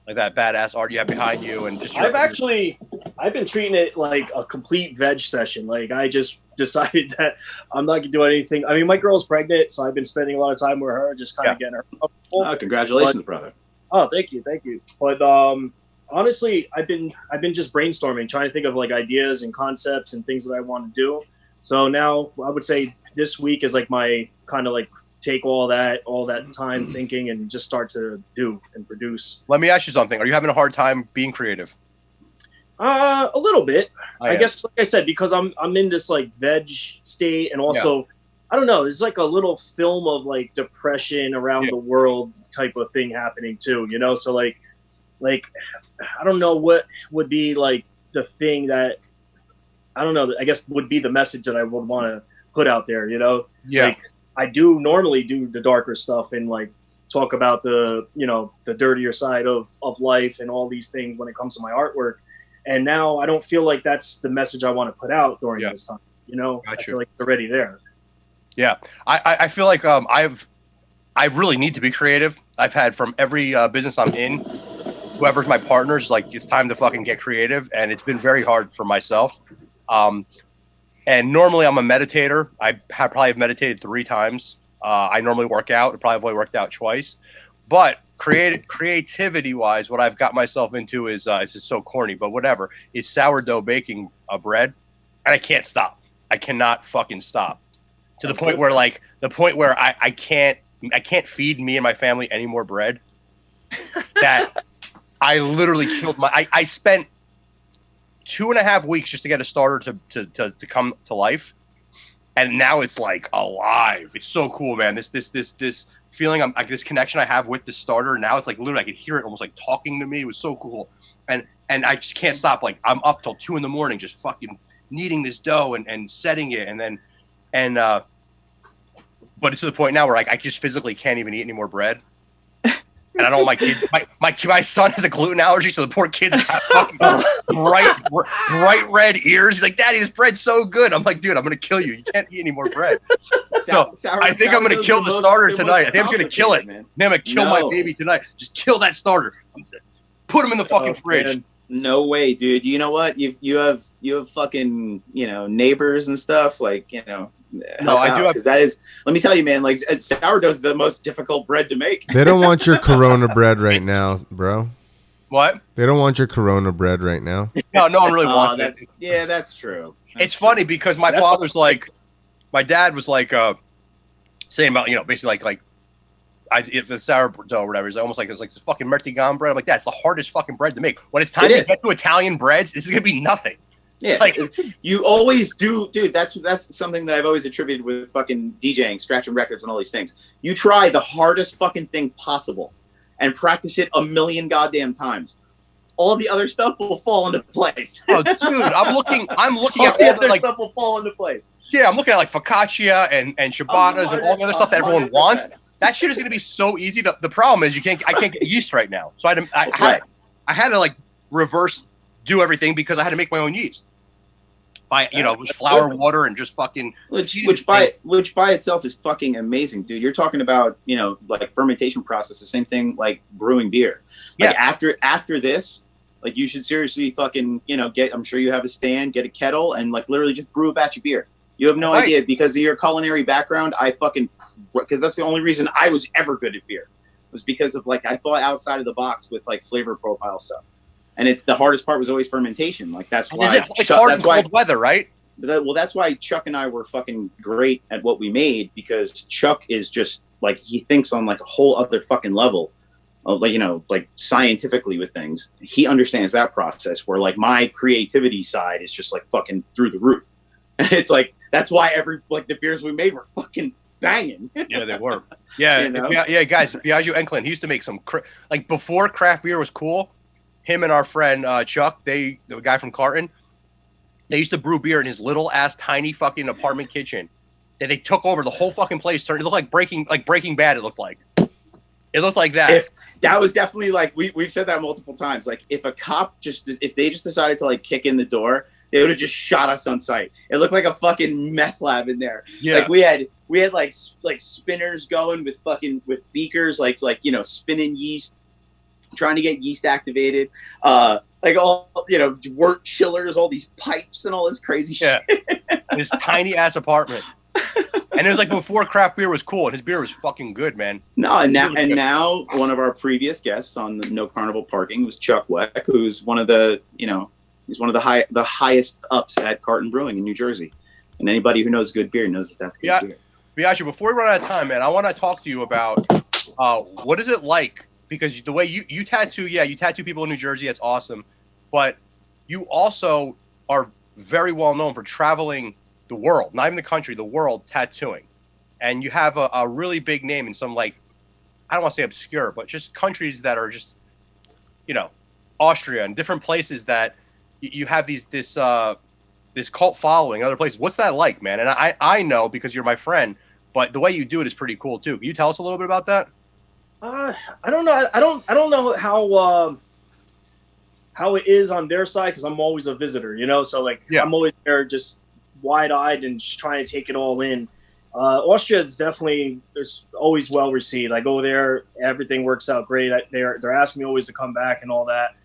like that badass art you have behind you. And just I've been treating it like a complete veg session. Like, I just decided that I'm not gonna do anything. I mean, my girl's pregnant, so I've been spending a lot of time with her, just kind of getting her comfortable. Oh, congratulations, brother. Oh, thank you. But honestly, I've been just brainstorming, trying to think of like ideas and concepts and things that I want to do. So now I would say this week is like my kind of like take all that time thinking and just start to do and produce. Let me ask you something. Are you having a hard time being creative? A little bit. I guess, like I said, because I'm in this like veg state, and also I don't know, there's like a little film of like depression around the world type of thing happening too, you know? So like I don't know what would be like the thing that, I don't know, I guess would be the message that I would want to put out there, you know? Yeah. Like, I do normally do the darker stuff and like talk about the, you know, the dirtier side of life and all these things when it comes to my artwork. And now I don't feel like that's the message I want to put out during this time. You know, I feel like it's already there. Yeah. I feel like I really need to be creative. I've had from every business I'm in, whoever's my partner's like, it's time to fucking get creative. And it's been very hard for myself. And normally I'm a meditator. I probably have meditated 3 times. I normally work out. I probably have only worked out twice. But creativity wise, what I've got myself into is it's just so corny, but whatever, is sourdough baking bread, and I can't stop. I cannot fucking stop, to the point where I can't feed me and my family any more bread. That I literally killed I spent 2.5 weeks just to get a starter to come to life, and now it's like alive. It's so cool, man. This feeling, this connection I have with the starter now, it's like literally I could hear it almost like talking to me. It was so cool, and I just can't stop. Like, I'm up till 2 a.m. just fucking kneading this dough and setting it, but it's to the point now where I just physically can't even eat any more bread. And I don't want my kids. My son has a gluten allergy, so the poor kid's got fucking bright red ears. He's like, "Daddy, this bread's so good." I'm like, "Dude, I'm gonna kill you. You can't eat any more bread." I think I'm gonna kill the starter tonight. I think I'm gonna kill it. Man. I'm gonna kill my baby tonight. Just kill that starter. Put him in the fucking fridge. Man. No way, dude. You know what? You have fucking neighbors and stuff like No, I do because that is. Let me tell you, man. Like sourdough is the most difficult bread to make. They don't want your Corona bread right now, bro. What? They don't want your Corona bread right now. No one really wants it. Yeah, that's true. It's funny because my father's like, my dad was like, saying about basically like. If the sourdough or whatever is almost like it's fucking mertigan bread. I'm like, that's the hardest fucking bread to make. When it's time to get to Italian breads, this is gonna be nothing. Yeah, like you always do, dude. That's something that I've always attributed with fucking DJing, scratching records, and all these things. You try the hardest fucking thing possible, and practice it a million goddamn times. All the other stuff will fall into place. Oh, dude, I'm looking all at the other stuff will fall into place. Yeah, I'm looking at like focaccia and ciabattas and all the other stuff that everyone wants. That shit is going to be so easy. The problem is I can't get yeast right now. So I had to like reverse do everything because I had to make my own yeast. By with flour, water, and just fucking which by itself is fucking amazing, dude. You're talking about like fermentation process, the same thing like brewing beer. Like after this, like you should seriously fucking get. I'm sure you have a stand, get a kettle, and like literally just brew a batch of beer. You have no idea because of your culinary background. Because that's the only reason I was ever good at beer was because of like I thought outside of the box with like flavor profile stuff. And it's the hardest part was always fermentation. Like that's why it's hard in cold weather, right? That's why Chuck and I were fucking great at what we made because Chuck is just like he thinks on like a whole other fucking level, like like scientifically with things. He understands that process where like my creativity side is just like fucking through the roof. And it's like that's why the beers we made were fucking banging. Yeah, they were. Yeah, yeah, guys. Biagio and Clint, he used to make some like before craft beer was cool. Him and our friend Chuck, the guy from Carton, they used to brew beer in his little ass tiny fucking apartment kitchen. That they took over the whole fucking place. It looked like Breaking Bad. It looked like that. That was definitely like we've said that multiple times. Like if a cop if they just decided to like kick in the door, they would have just shot us on sight. It looked like a fucking meth lab in there. Yeah. Like we had like spinners going with beakers, like spinning yeast, trying to get yeast activated. Like all wort chillers, all these pipes and all this crazy shit. This tiny ass apartment. And it was like before craft beer was cool, and his beer was fucking good, man. No, and now one of our previous guests on the No Carnival Parking was Chuck Weck, who's one of the he's one of the highest ups at Carton Brewing in New Jersey. And anybody who knows good beer knows that's good beer. Biagio, before we run out of time, man, I want to talk to you about what is it like? Because the way you tattoo, you tattoo people in New Jersey, that's awesome. But you also are very well known for traveling the world, not even the country, the world tattooing. And you have a really big name in some, like, I don't want to say obscure, but just countries that are just, Austria and different places that you have this cult following, other places. What's that like, man? And I know because you're my friend, but the way you do it is pretty cool too. Can you tell us a little bit about that? I don't know. I don't know how it is on their side because I'm always a visitor, So I'm always there, just wide-eyed and just trying to take it all in. Austria is definitely always well received. I go there, everything works out great. They're asking me always to come back and all that.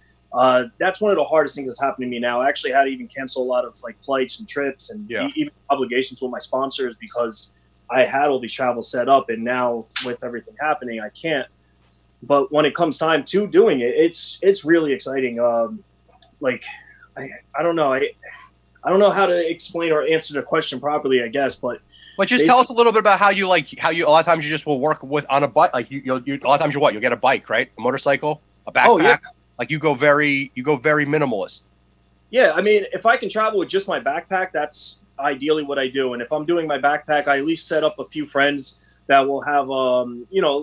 That's one of the hardest things that's happened to me now. I actually had to even cancel a lot of like flights and trips and even obligations with my sponsors because I had all these travels set up, and now with everything happening, I can't. But when it comes time to doing it, it's really exciting. I don't know. I don't know how to explain or answer the question properly, I guess, but just tell us a little bit about how you a lot of times you just will work on a bike. Like you a lot of times you'll get a bike, right? A motorcycle, a backpack. Oh, yeah. Like you go very minimalist. Yeah, I mean, if I can travel with just my backpack, that's ideally what I do. And if I'm doing my backpack, I at least set up a few friends that will have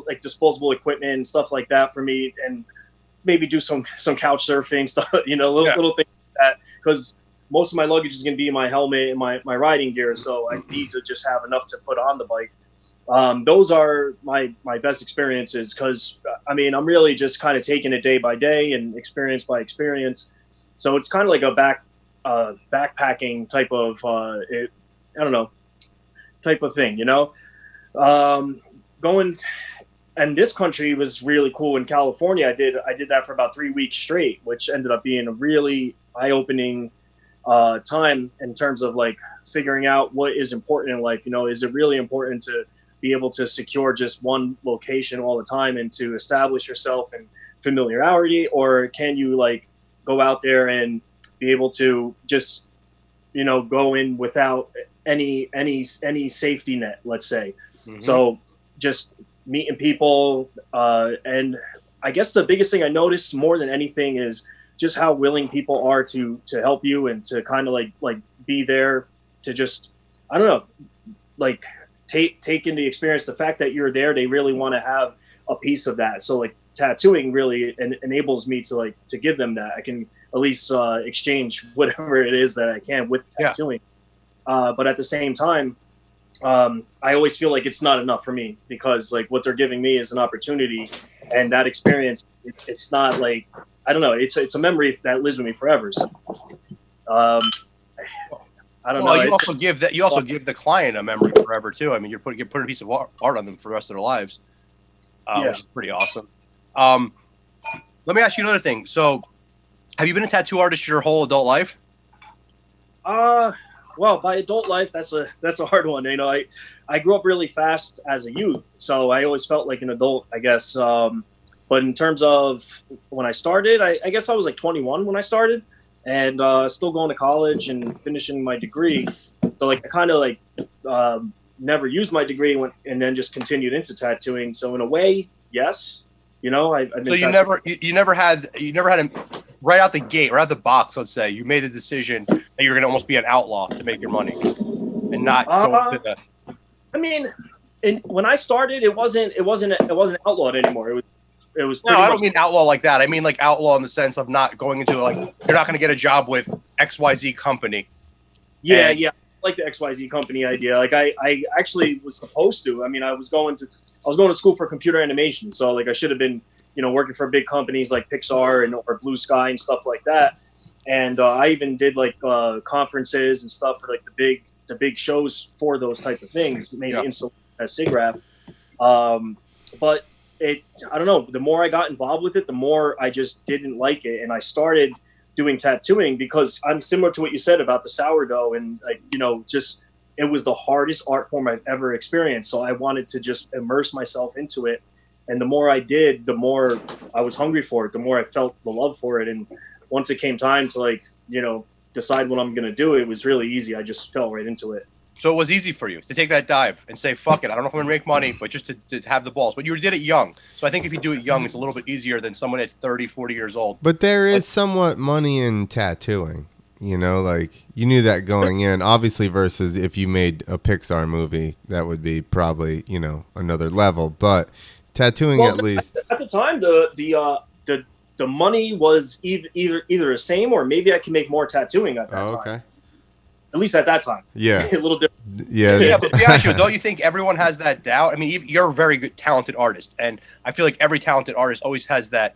like disposable equipment and stuff like that for me, and maybe do some couch surfing stuff, little things like that, because most of my luggage is going to be my helmet and my riding gear, so I need to just have enough to put on the bike. Those are my best experiences because, I mean, I'm really just kind of taking it day by day and experience by experience. So it's kind of like a backpacking type of, type of thing, Going, and this country was really cool. In California, I did that for about 3 weeks straight, which ended up being a really eye-opening time in terms of like figuring out what is important in life. You know, is it really important to be able to secure just one location all the time and to establish yourself in familiarity, or can you like go out there and be able to just, you know, go in without any safety net, let's say. Mm-hmm. So just meeting people, and I guess the biggest thing I noticed more than anything is just how willing people are to help you and to kind of like be there to just, I don't know, like take into experience the fact that you're there. They really want to have a piece of that. So like tattooing really enables me to like to give them that. I can at least exchange whatever it is that I can with tattooing. But at the same time, I always feel like it's not enough for me, because like what they're giving me is an opportunity, and that experience, it's not like, I don't know, it's a memory that lives with me forever. So, I don't know. You also give the client a memory forever too. I mean, you're putting a piece of art on them for the rest of their lives, which is pretty awesome. Let me ask you another thing. So, have you been a tattoo artist your whole adult life? Well, by adult life, that's a hard one. You know, I grew up really fast as a youth, so I always felt like an adult, I guess. But in terms of when I started, I guess I was like 21 when I started, and still going to college and finishing my degree. So like I kind of like never used my degree and then just continued into tattooing. So in a way, yes. You know, I've been. So you never had right out the gate, right out the box. Let's say you made a decision that you're going to almost be an outlaw to make your money, and not go to the. I mean, when I started, it wasn't outlawed anymore. It was. No, I don't mean outlaw like that. I mean like outlaw in the sense of not going into like you're not going to get a job with XYZ company. Yeah, yeah. Like the XYZ company idea. Like I actually was supposed to. I mean, I was going to school for computer animation, so like I should have been, you know, working for big companies like Pixar or Blue Sky and stuff like that. And I even did like conferences and stuff for like the big shows for those type of things, maybe instantly as SIGGRAPH. But I don't know. The more I got involved with it, the more I just didn't like it, and I started doing tattooing because I'm similar to what you said about the sourdough, and like, you know, just it was the hardest art form I've ever experienced. So I wanted to just immerse myself into it, and the more I did, the more I was hungry for it, the more I felt the love for it. And once it came time to like, you know, decide what I'm gonna do, it was really easy. I just fell right into it. So it was easy for you to take that dive and say, fuck it, I don't know if I'm going to make money, but just to have the balls. But you did it young. So I think if you do it young, it's a little bit easier than someone that's 30, 40 years old. But there is somewhat money in tattooing. You know, like you knew that going in, obviously, versus if you made a Pixar movie, that would be probably, you know, another level. But tattooing, at least. At the time, the money was either the same, or maybe I can make more tattooing at that time. Okay. At least at that time. Yeah. A little different. Yeah. Yeah, but Biagio, don't you think everyone has that doubt? I mean, you're a very good, talented artist. And I feel like every talented artist always has that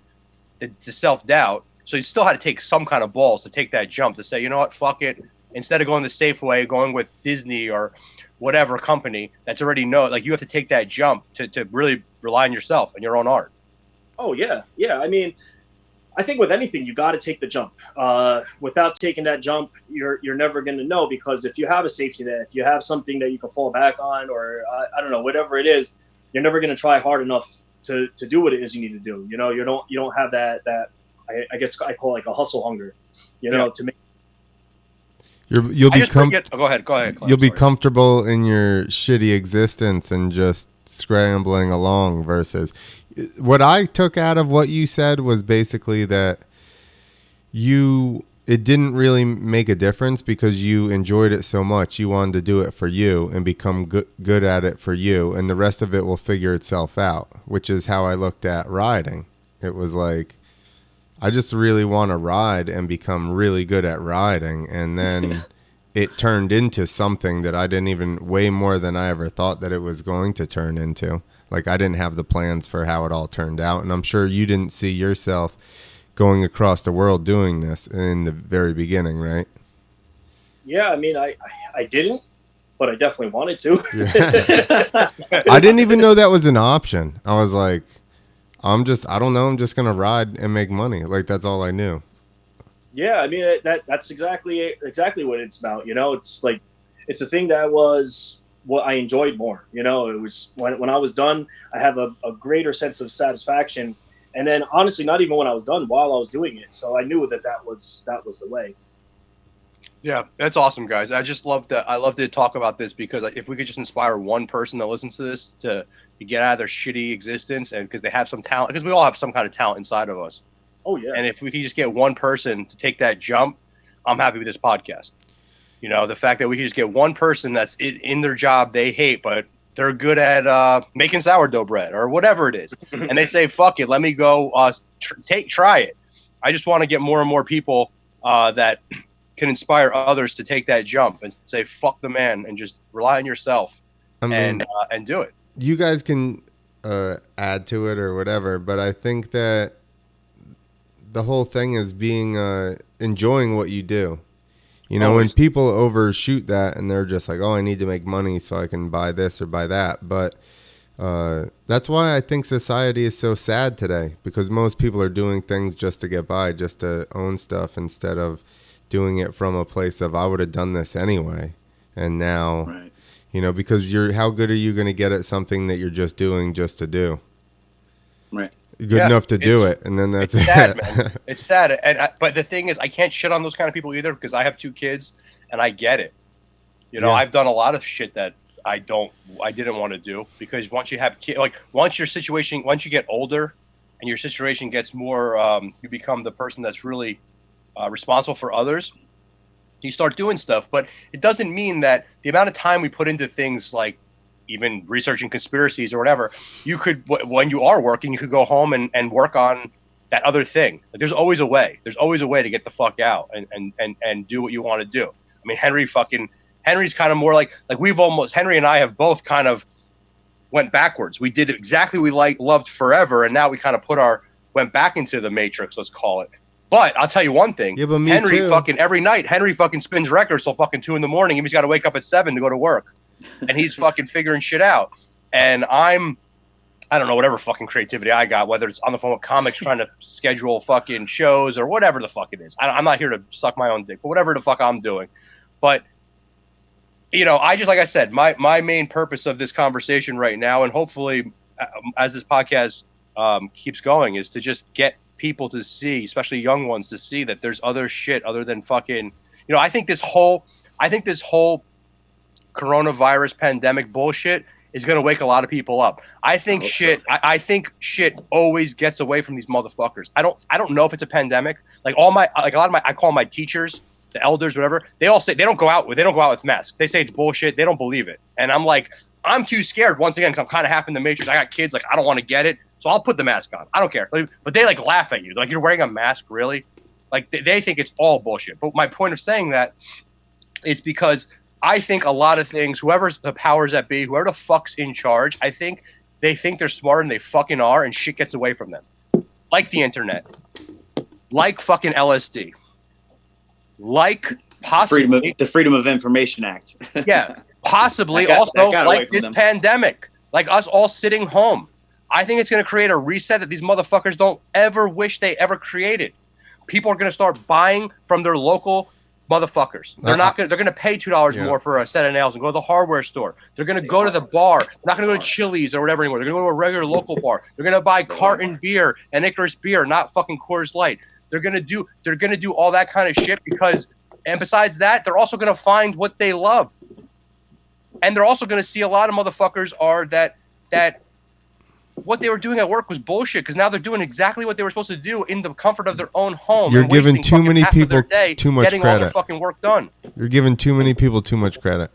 the self-doubt. So you still had to take some kind of balls to take that jump to say, you know what, fuck it. Instead of going the safe way, going with Disney or whatever company that's already known, like you have to take that jump to really rely on yourself and your own art. Oh, yeah. Yeah. I mean, I think with anything, you got to take the jump. Without taking that jump, you're never going to know, because if you have a safety net, if you have something that you can fall back on, or I don't know, whatever it is, you're never going to try hard enough to do what it is you need to do. You know, you don't have that I guess I call it like a hustle hunger, you know, to make. You'll be go ahead. You'll be comfortable in your shitty existence and just scrambling along versus. What I took out of what you said was basically that it didn't really make a difference because you enjoyed it so much. You wanted to do it for you and become good at it for you, and the rest of it will figure itself out, which is how I looked at riding. It was like, I just really want to ride and become really good at riding, and then it turned into something that I didn't even, way more than I ever thought that it was going to turn into. Like, I didn't have the plans for how it all turned out. And I'm sure you didn't see yourself going across the world doing this in the very beginning, right? Yeah, I mean, I didn't. but I definitely wanted to. Yeah. I didn't even know that was an option. I was like, I don't know. I'm just going to ride and make money. Like, that's all I knew. Yeah, I mean that's exactly what it's about. You know, it's like it's the thing that was what I enjoyed more. You know, it was when I was done, I have a greater sense of satisfaction. And then honestly, not even when I was done, while I was doing it. So I knew that was the way. Yeah, that's awesome, guys. I just love that. I love to talk about this because if we could just inspire one person that listens to this to get out of their shitty existence, and because they have some talent, because we all have some kind of talent inside of us. Oh yeah. And if we could just get one person to take that jump, I'm happy with this podcast. You know, the fact that we could just get one person that's in their job they hate, but they're good at making sourdough bread or whatever it is, and they say, "Fuck it, let me go try it." I just want to get more and more people that can inspire others to take that jump and say, "Fuck the man," and just rely on yourself and do it. You guys can add to it or whatever, but I think that the whole thing is being enjoying what you do. You know, when people overshoot that and they're just like, oh, I need to make money so I can buy this or buy that. But that's why I think society is so sad today, because most people are doing things just to get by, just to own stuff, instead of doing it from a place of, I would have done this anyway. And now, Right. you know, because how good are you going to get at something that you're just doing just to do? Right. Good enough to do it, and then that's it's sad, man. It's sad, but the thing is, I can't shit on those kind of people either, because I have 2 kids, and I get it. You know, I've done a lot of shit that I didn't want to do, because once you have kids, like once you get older, and your situation gets more, you become the person that's really responsible for others. You start doing stuff, but it doesn't mean that the amount of time we put into things like even researching conspiracies or whatever, you could, when you are working, you could go home and work on that other thing. Like, there's always a way. There's always a way to get the fuck out and do what you want to do. I mean, Henry's kind of more like Henry and I have both kind of went backwards. We did exactly what we loved forever, and now we kind of went back into the matrix, let's call it. But I'll tell you one thing. Yeah, but me Henry too. Every night, Henry spins records till 2 a.m. and he's got to wake up at 7 to go to work. And he's figuring shit out. And I don't know, whatever fucking creativity I got, whether it's on the phone with comics trying to schedule fucking shows or whatever the fuck it is. I'm not here to suck my own dick, but whatever the fuck I'm doing. But, you know, like I said, my main purpose of this conversation right now, and hopefully as this podcast keeps going, is to just get people to see, especially young ones, to see that there's other shit other than fucking, you know, I think this whole coronavirus pandemic bullshit is going to wake a lot of people up. I think shit always gets away from these motherfuckers. I don't know if it's a pandemic. I call my teachers, the elders, whatever. They all say they don't go out with masks. They say it's bullshit. They don't believe it. And I'm like, I'm too scared once again, because I'm kind of half in the matrix. I got kids. Like, I don't want to get it. So I'll put the mask on. I don't care. But they laugh at you. Like, you're wearing a mask, really? Like, they think it's all bullshit. But my point of saying that is because I think a lot of things, whoever's the powers that be, whoever the fuck's in charge, I think they think they're smarter than they fucking are, and shit gets away from them. Like the internet. Like fucking LSD. Like possibly the Freedom of Information Act. Yeah. Possibly also like this pandemic. Like us all sitting home. I think it's going to create a reset that these motherfuckers don't ever wish they ever created. People are going to start buying from their local motherfuckers. They're going to pay $2 more for a set of nails and go to the hardware store. They're going to go to the bar. They're not going to go to Chili's or whatever anymore. They're going to go to a regular local bar. They're going to buy carton beer and Icarus beer, not fucking Coors Light. They're going to do all that kind of shit because, and besides that, they're also going to find what they love. And they're also going to see a lot of motherfuckers are that what they were doing at work was bullshit, because now they're doing exactly what they were supposed to do in the comfort of their own home. You're giving too many people too much getting credit. All their fucking work done. You're giving too many people too much credit.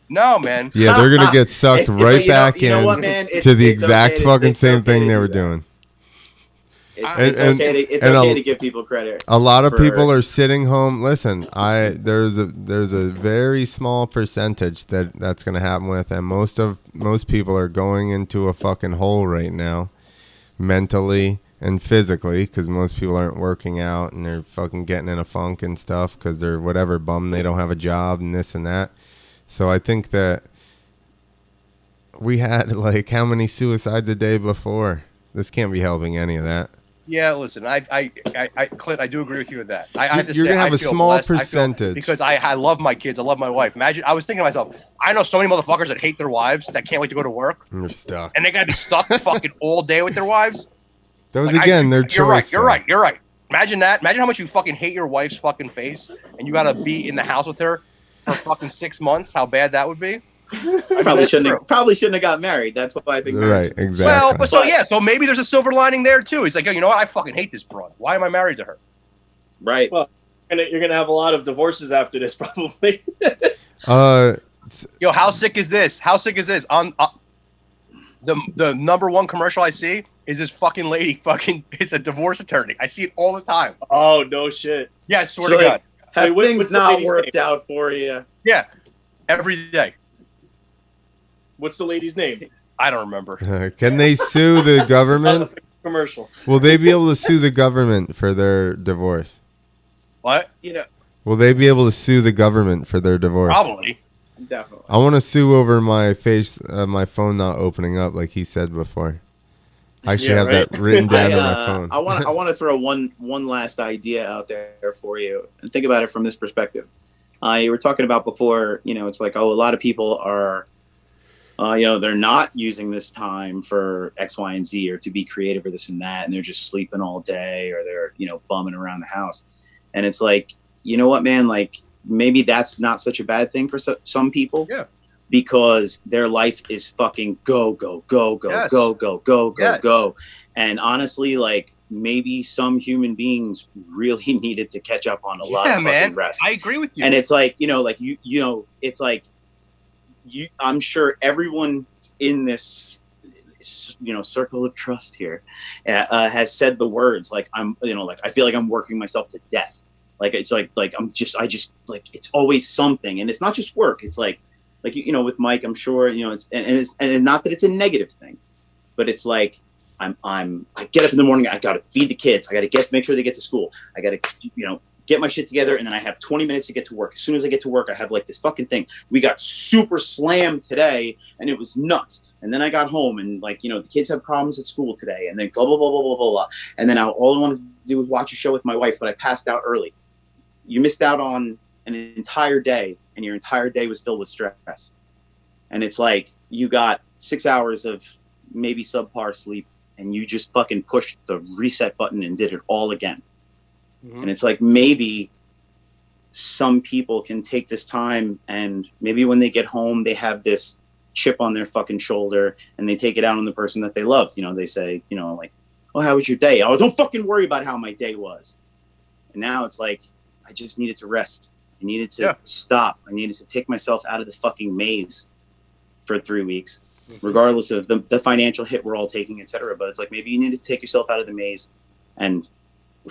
No, man. Yeah, they're gonna get sucked right back you know what, in man? to the exact okay fucking same okay thing to they do were that. doing. It's okay to give people credit. A lot of people are sitting home. Listen, there's a very small percentage that's going to happen with, and most people are going into a fucking hole right now, mentally and physically, because most people aren't working out and they're fucking getting in a funk and stuff because they're whatever bummed they don't have a job and this and that. So I think that we had like how many suicides a day before? This can't be helping any of that. Yeah, listen, Clint, I do agree with you with that. I have to You're say, gonna have I a feel small blessed. percentage because I love my kids, I love my wife. Imagine, I was thinking to myself, I know so many motherfuckers that hate their wives that can't wait to go to work, and you're stuck. and they gotta be stuck fucking all day with their wives. Those Like, again, their choice. You're right. Imagine that. Imagine how much you fucking hate your wife's fucking face, and you gotta be in the house with her for fucking 6 months. How bad that would be. Probably shouldn't have got married. That's why I think. Right, exactly. Well, so maybe there's a silver lining there too. He's like, oh, you know what? I fucking hate this broad. Why am I married to her? Right. Well, you're gonna have a lot of divorces after this, probably. Yo, how sick is this? On the number one commercial I see is this fucking lady. It's a divorce attorney. I see it all the time. Oh no shit. Yeah, I swear to God. Have Wait, things what's the not lady's worked name? out for you? Yeah, every day. What's the lady's name? I don't remember. Can they sue the government? Commercial. Will they be able to sue the government for their divorce? What? You know, Will they be able to sue the government for their divorce? Probably. definitely. I want to sue over my my phone not opening up like he said before. I actually have that written down on my phone. I want to throw one last idea out there for you and think about it from this perspective. You were talking about before, it's like, a lot of people are, they're not using this time for X, Y, and Z or to be creative or this and that, and they're just sleeping all day or they're, bumming around the house. And it's like, you know what, man, like maybe that's not such a bad thing for some people. Yeah. Because their life is fucking go, go, go, go, Yes. go, go, go, go, Yes. go. And honestly, like maybe some human beings really needed to catch up on a lot of fucking rest. I agree with you. And it's like, it's like I'm sure everyone in this, circle of trust here has said the words like, I feel like I'm working myself to death. Like, it's like I just like, it's always something. And it's not just work. It's like, with Mike, I'm sure, it's not that it's a negative thing, but it's like, I get up in the morning. I got to feed the kids. I got to make sure they get to school. I got to, get my shit together. And then I have 20 minutes to get to work. As soon as I get to work, I have like this fucking thing. We got super slammed today and it was nuts. And then I got home and like, the kids have problems at school today and then blah, blah, blah, blah, blah, blah, blah. And then all I wanted to do was watch a show with my wife, but I passed out early. You missed out on an entire day and your entire day was filled with stress. And it's like, you got 6 hours of maybe subpar sleep and you just fucking pushed the reset button and did it all again. Mm-hmm. And it's like, maybe some people can take this time and maybe when they get home, they have this chip on their fucking shoulder and they take it out on the person that they loved. They say, like, oh, how was your day? Oh, don't fucking worry about how my day was. And now it's like, I just needed to rest. I needed to stop. I needed to take myself out of the fucking maze for 3 weeks, regardless of the financial hit we're all taking, etc. But it's like, maybe you need to take yourself out of the maze and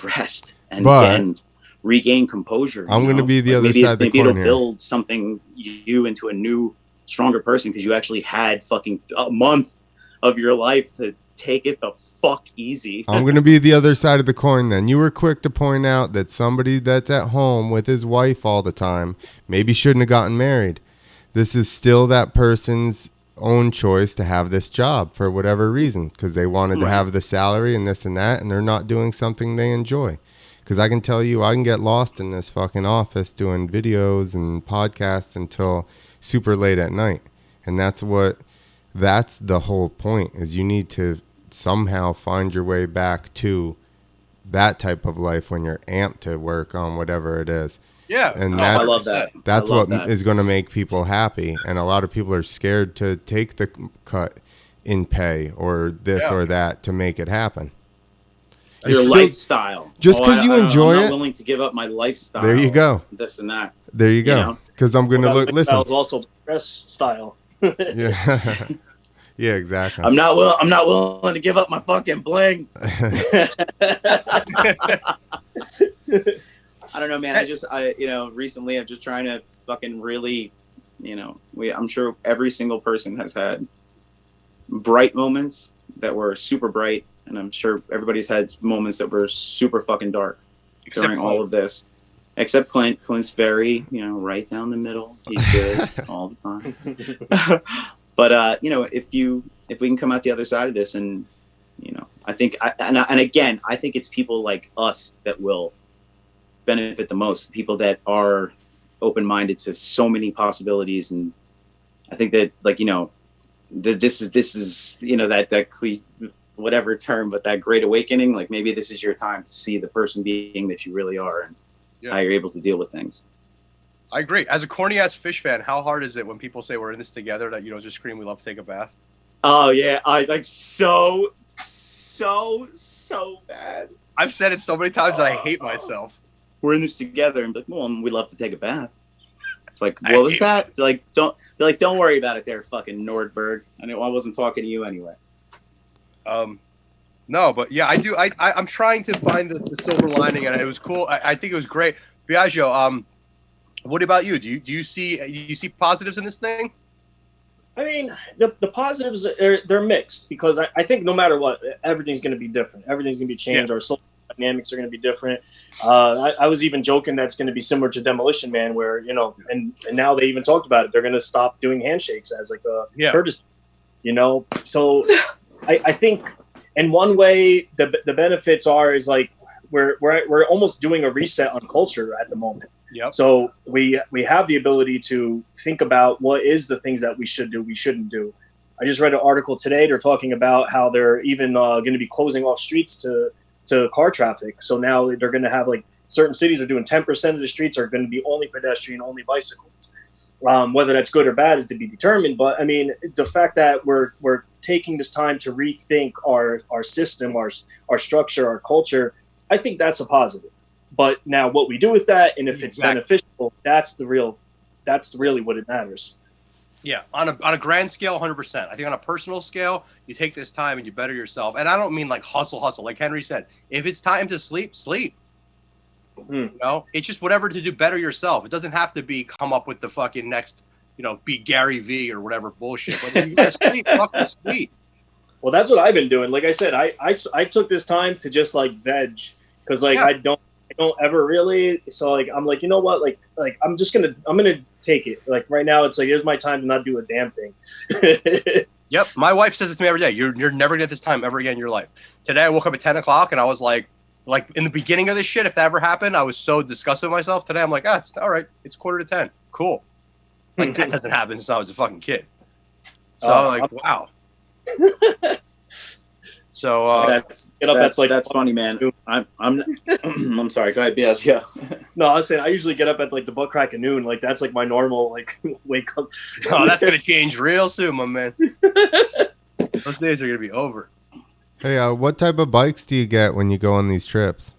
rest and regain composure. I'm going to be the other side of the coin here. Maybe it'll build something you into a new, stronger person because you actually had fucking a month of your life to take it the fuck easy. I'm going to be the other side of the coin then. You were quick to point out that somebody that's at home with his wife all the time maybe shouldn't have gotten married. This is still that person's own choice to have this job for whatever reason because they wanted to have the salary and this and that and they're not doing something they enjoy. Because I can tell you I can get lost in this fucking office doing videos and podcasts until super late at night. And that's the whole point is you need to somehow find your way back to that type of life when you're amped to work on whatever it is. Yeah. And I love that. That's what is going to make people happy. And a lot of people are scared to take the cut in pay or this or that to make it happen. Your lifestyle. Just because you enjoy I'm it. not willing to give up my lifestyle. There you go. This and that. There you go. Because I'm going to listen. It's also dress style. Yeah. Yeah, exactly. I'm not willing to give up my fucking bling. I don't know, man. Recently I'm just trying to fucking really, I'm sure every single person has had bright moments that were super bright. And I'm sure everybody's had moments that were super fucking dark during all of this. Except Clint. Clint's very, right down the middle. He's good all the time. But if we can come out the other side of this, and I think, and again, I think it's people like us that will benefit the most. People that are open-minded to so many possibilities, and I think that, like, this is that whatever term, but that great awakening. Like, maybe this is your time to see the person being that you really are, and how you're able to deal with things. I agree. As a corny ass Fish fan, how hard is it when people say we're in this together that you don't just scream we love to take a bath? Oh yeah, I like so bad. I've said it so many times that I hate myself. We're in this together, and be like, well, we love to take a bath. It's like, what was that? Don't worry about it there, fucking Nordberg. I know I wasn't talking to you anyway. No, but yeah, I do. I'm trying to find the silver lining, and it was cool. I think it was great. Biagio, what about you? Do you see positives in this thing? I mean, the positives they're mixed, because I think no matter what, everything's going to be different. Everything's going to be changed. Our social dynamics are going to be different. I was even joking that's going to be similar to Demolition Man, where and now they even talked about it. They're going to stop doing handshakes as like a courtesy. So I think in one way the benefits is like we're almost doing a reset on culture at the moment. Yep. So we have the ability to think about what is the things that we should do, we shouldn't do. I just read an article today. They're talking about how they're even going to be closing off streets to car traffic. So now they're going to have, like, certain cities are doing 10% of the streets are going to be only pedestrian, only bicycles. Whether that's good or bad is to be determined. But I mean, the fact that we're taking this time to rethink our system, our structure, our culture, I think that's a positive. But now what we do with that, and if it's beneficial, that's really what it matters. Yeah, on a grand scale, 100%. I think on a personal scale, you take this time and you better yourself. And I don't mean like hustle. Like Henry said, if it's time to sleep. It's just whatever to do better yourself. It doesn't have to be come up with the fucking next, be Gary V or whatever bullshit. But if you gotta sleep, fucking sleep. Well, that's what I've been doing. Like I said, I took this time to just like veg, because I don't ever really. So like I'm like, you know what, like I'm gonna take it. Like right now, it's like, here's my time to not do a damn thing. Yep, my wife says it to me every day. You're never gonna get this time ever again in your life. Today I woke up at 10 o'clock and I was like in the beginning of this shit, if that ever happened, I was so disgusted with myself. Today I'm like, it's all right. It's 9:45. Cool. Like that doesn't happen since I was a fucking kid. So I'm like, wow. So that's funny, man. I'm sorry. Go ahead, Biagio. No, I was saying I usually get up at like the butt crack of noon. Like that's like my normal like wake up. Oh, that's gonna change real soon, my man. Those days are gonna be over. Hey, what type of bikes do you get when you go on these trips?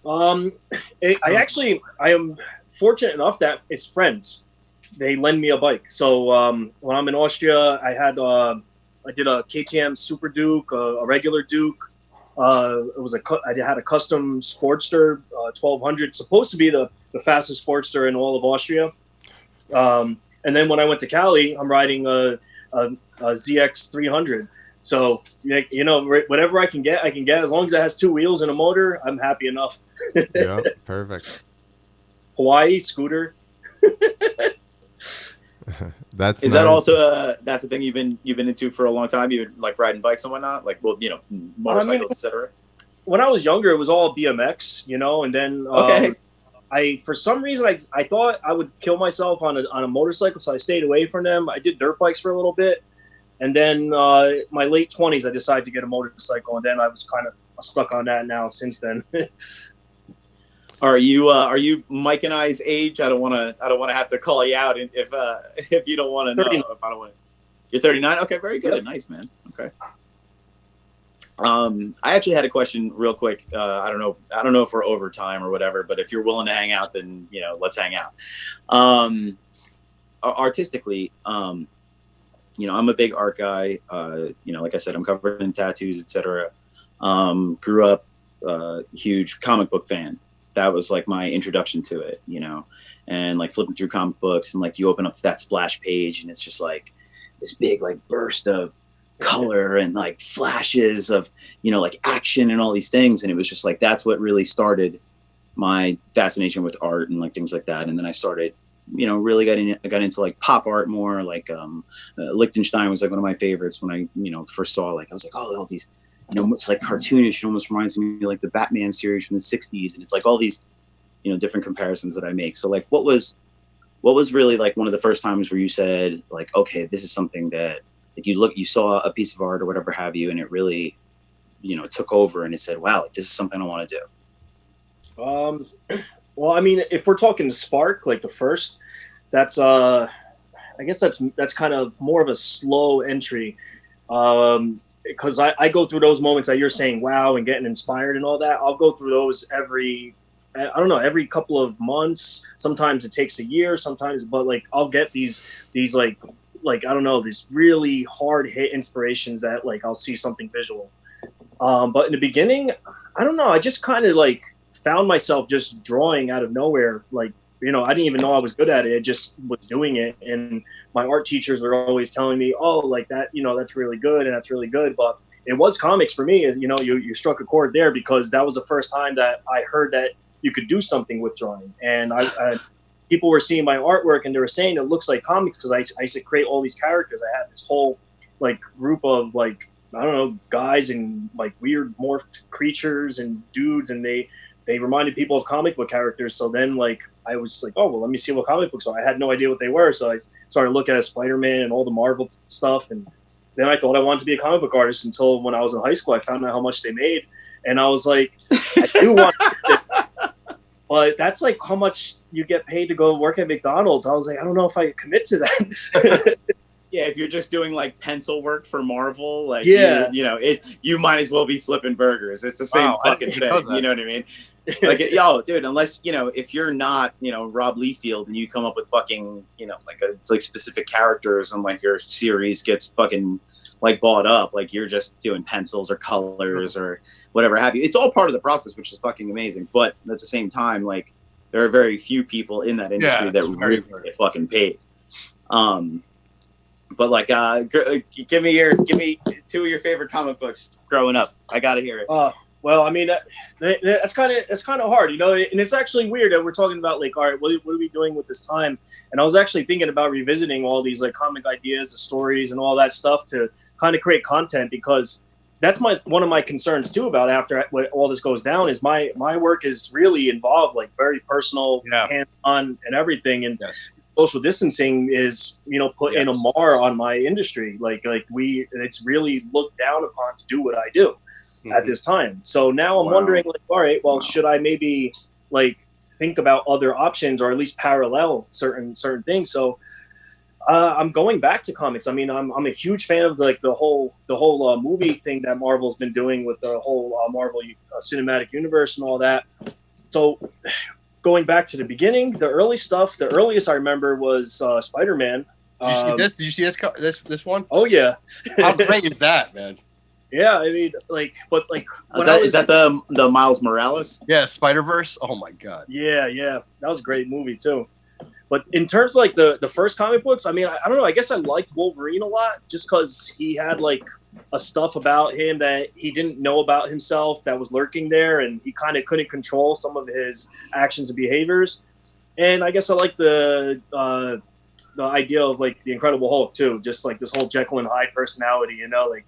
I am fortunate enough that it's friends. They lend me a bike. So when I'm in Austria, I did a KTM Super Duke, a regular Duke. I had a custom Sportster 1200, supposed to be the fastest Sportster in all of Austria. And then when I went to Cali, I'm riding a ZX 300. So whatever I can get. As long as it has two wheels and a motor, I'm happy enough. Yeah, perfect. Hawaii scooter. That's that also that's the thing you've been into for a long time? You've been like riding bikes and whatnot, like motorcycles, etc. When I was younger, it was all BMX, and then I for some reason I thought I would kill myself on a motorcycle, so I stayed away from them. I did dirt bikes for a little bit, and then my late 20s, I decided to get a motorcycle, and then I was kind of stuck on that now since then. Are you Mike and I's age? I don't want to have to call you out if you don't want to know. If I don't want. You're 39. Okay, very good. Yep. Nice, man. Okay. I actually had a question real quick. I don't know if we're over time or whatever, but if you're willing to hang out, then let's hang out. Artistically, I'm a big art guy. Like I said, I'm covered in tattoos, etc. Grew up huge comic book fan. That was like my introduction to it, and like flipping through comic books, and like you open up that splash page and it's just like this big like burst of color and like flashes of like action and all these things, and it was just like that's what really started my fascination with art and like things like that. And then I started, really got into like pop art more. Like Liechtenstein was like one of my favorites when I, first saw, like, I was like, oh, all these, it's like cartoonish. It almost reminds me of like the Batman series from the 60s. And it's like all these, different comparisons that I make. So like, what was really like one of the first times where you said like, okay, this is something that like you saw a piece of art or whatever have you, and it really, took over and it said, wow, like, this is something I want to do. Well, I mean, if we're talking spark, like the first, that's I guess that's kind of more of a slow entry, because I go through those moments that you're saying wow and getting inspired and all that. I'll go through those every couple of months. Sometimes it takes a year, sometimes, but like I'll get these like I don't know, these really hard hit inspirations that like I'll see something visual. But in the beginning, I don't know, I just kind of like found myself just drawing out of nowhere. Like, I didn't even know I was good at it. I just was doing it. And my art teachers were always telling me, oh, like that, that's really good. And that's really good. But it was comics for me. You struck a chord there, because that was the first time that I heard that you could do something with drawing. And people were seeing my artwork and they were saying it looks like comics, because I used to create all these characters. I had this whole like group of like, I don't know, guys and like weird morphed creatures and dudes. And they reminded people of comic book characters. So then like I was like, oh, well, let me see what comic books are. I had no idea what they were. So I started looking at Spider-Man and all the Marvel stuff. And then I thought I wanted to be a comic book artist, until when I was in high school, I found out how much they made. And I was like, I do want it. But that's like how much you get paid to go work at McDonald's. I was like, I don't know if I could commit to that. Yeah, if you're just doing like pencil work for Marvel, like, yeah, you might as well be flipping burgers. It's the same fucking thing. You know what I mean? Like, yo, dude, unless, if you're not, Rob Liefeld, and you come up with fucking, like specific characters, and like your series gets fucking like bought up, like you're just doing pencils or colors or whatever have you. It's all part of the process, which is fucking amazing. But at the same time, like, there are very few people in that industry that really get fucking paid. But like, give me two of your favorite comic books growing up. I gotta hear it. Well, I mean, that's kind of hard, and it's actually weird that we're talking about like, all right, what are we doing with this time? And I was actually thinking about revisiting all these like comic ideas, the stories, and all that stuff to kind of create content, because that's one of my concerns too about after all this goes down is my work is really involved, like very personal, hands-on, and everything, and social distancing is putting a mar on my industry. Like it's really looked down upon to do what I do at this time. So now I'm wondering, like, all right, well, should I maybe like think about other options, or at least parallel certain things? So I'm going back to comics. I mean, I'm a huge fan of like the whole movie thing that Marvel's been doing with the whole Marvel cinematic universe and all that. So going back to the beginning, the early stuff, the earliest I remember was Spider-Man. Did you see this one? Oh yeah. How great is that, man? Yeah, I mean, like, but like, is that the Miles Morales? Yeah, Spider-Verse. Oh my god. Yeah, that was a great movie too. But in terms of like the first comic books, I mean, I don't know. I guess I liked Wolverine a lot, just because he had like a stuff about him that he didn't know about himself that was lurking there, and he kind of couldn't control some of his actions and behaviors. And I guess I like the idea of like the Incredible Hulk too, just like this whole Jekyll and Hyde personality, like.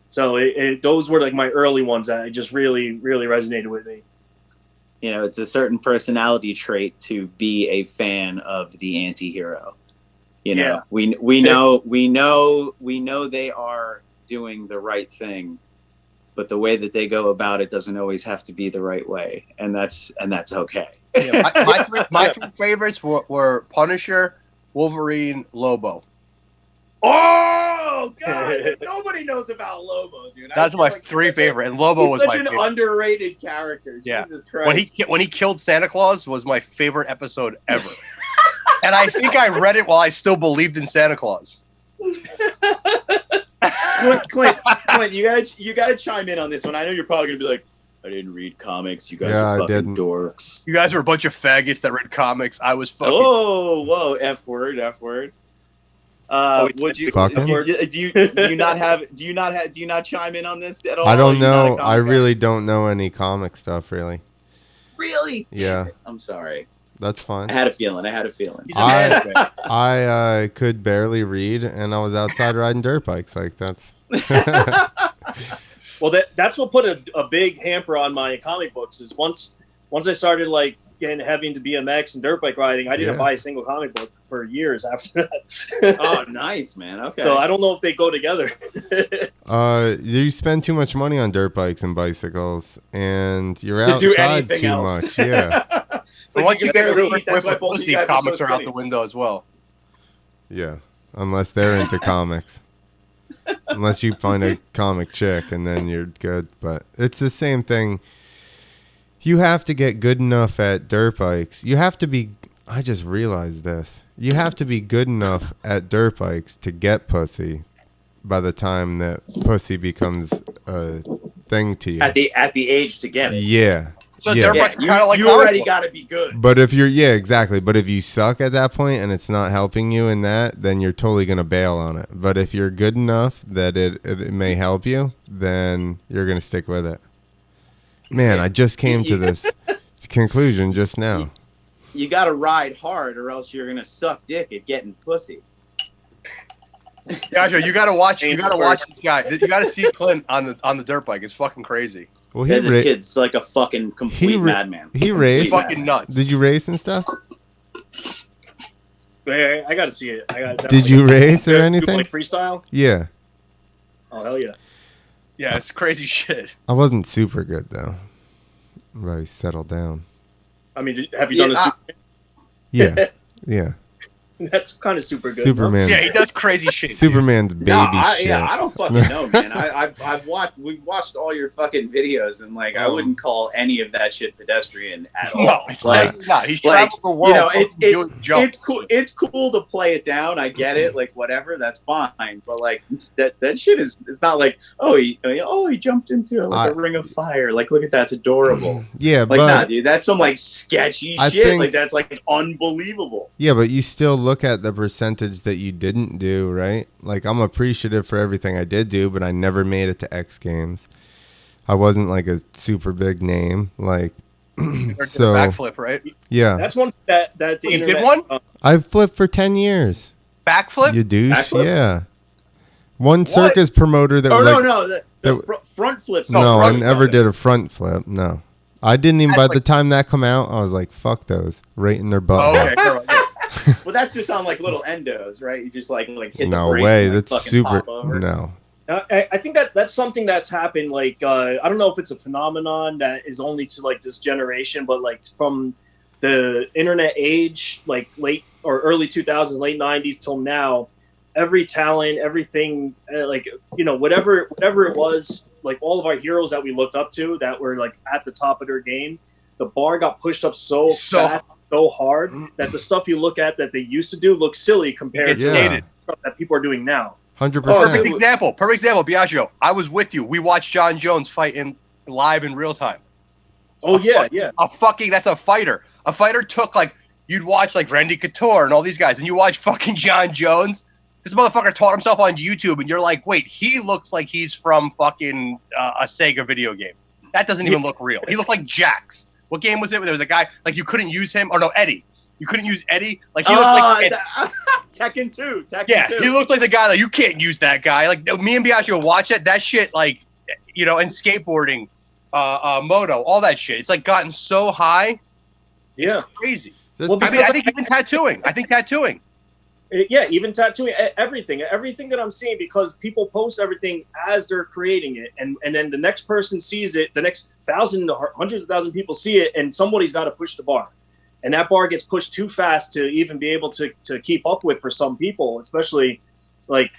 So those were like my early ones that just really, really resonated with me. It's a certain personality trait to be a fan of the anti-hero. We know they are doing the right thing, but the way that they go about it doesn't always have to be the right way, and that's okay. My three favorites were Punisher, Wolverine, Lobo. Oh god! Nobody knows about Lobo, dude. That's my three favorite, and Lobo was such an underrated character. Yeah. Jesus Christ! When he killed Santa Claus was my favorite episode ever, and I think I read it while I still believed in Santa Claus. Clint, you gotta chime in on this one. I know you're probably gonna be like, I didn't read comics. You guys are fucking dorks. You guys are a bunch of faggots that read comics. I was fucking. Oh, whoa! F word. Would you? Do you not chime in on this at all? I don't know. I really don't know any comic stuff, really. Really? Damn Yeah. it. I'm sorry. That's fine. I had a feeling. I could barely read, and I was outside riding dirt bikes. Like that's. Well, that's what put a big hamper on my comic books. Is once I started like getting heavy into BMX and dirt bike riding, I didn't buy a single comic book for years after that. Oh, nice, man. Okay. So I don't know if they go together. You spend too much money on dirt bikes and bicycles, and you're outside too much. Yeah. It's like you barely eat. That's why both of you guys are comics so are out skinny. the window as well. Yeah. Unless they're into comics. Unless you find a comic chick, and then you're good. But it's the same thing. You have to get good enough at dirt bikes. You have to be. I just realized this. You have to be good enough at dirt bikes to get pussy by the time that pussy becomes a thing to you. At the age to get it. Yeah. So yeah. dirt bikes are You, kinda like you comic already books. got to be good. But if you're, yeah, exactly. But if you suck at that point and it's not helping you in that, then you're totally going to bail on it. But if you're good enough that it may help you, then you're going to stick with it. Man, I just came to this conclusion just now. You got to ride hard or else you're going to suck dick at getting pussy. Biagio, you gotta watch this guy. You gotta see Clint on the dirt bike. It's fucking crazy. Well, Yeah, this kid's like a fucking complete madman. He raced. He's fucking nuts. Did you race and stuff? I got to see it. Did you race or anything? Like freestyle? Yeah. Oh hell yeah! Yeah, it's crazy shit. I wasn't super good though. But I settled down. I mean, have you done a super? Yeah. Yeah. That's kind of super good. Superman. Yeah, he does crazy shit. Superman's baby shit. Yeah, I don't fucking know, man. We've watched all your fucking videos, and like I wouldn't call any of that shit pedestrian at all. No, it's not. He's like, traveled the world. You know, it's cool. Jump. It's cool to play it down. I get it. Like whatever, that's fine. But like that shit is. It's not like he jumped into a ring of fire. Like look at that, it's adorable. Yeah, like but nah, dude, that's some like sketchy shit. Like that's like unbelievable. Yeah, but you still look at the percentage that you didn't do, right? Like I'm appreciative for everything I did do, but I never made it to X Games. I wasn't like a super big name, like so backflip, right? Yeah, that's one that the you internet, did one. I've flipped for 10 years. Backflip? You douche? Backflips? Yeah. One circus promoter that was the front flips. No, I never did a front flip. No, I didn't even. By the time that come out, I was like, "Fuck those!" Right in their butt. Oh, okay. Well, that's just on like little endos, right? You just like hit no the brakes way. and, like, That's fucking super. pop over. No. I think that's something that's happened. Like I don't know if it's a phenomenon that is only to like this generation, but like from the internet age, like late or early 2000s, late 90s till now, every talent, everything, like whatever it was, like all of our heroes that we looked up to that were like at the top of their game, the bar got pushed up so fast, so hard that the stuff you look at that they used to do looks silly compared to the stuff that people are doing now. 100%. Perfect example, Biagio. I was with you. We watched John Jones fight live in real time. Oh yeah. That's a fighter. A fighter took you'd watch like Randy Couture and all these guys, and you watch fucking John Jones. This motherfucker taught himself on YouTube, and you're like, wait, he looks like he's from fucking a Sega video game. That doesn't even look real. He looked like Jax. What game was it where there was a guy, like you couldn't use him? Or no, Eddie. You couldn't use Eddie? Like he looked like Tekken 2. He looked like the guy that you can't use that guy. Like me and Biagio watch it. That shit, and skateboarding, moto, all that shit. It's like gotten so high. Yeah. It's crazy. Well, I think even tattooing. Yeah, even tattooing, everything that I'm seeing, because people post everything as they're creating it, and then the next person sees it, the next hundreds of thousands of people see it, and somebody's got to push the bar, and that bar gets pushed too fast to even be able to keep up with for some people, especially like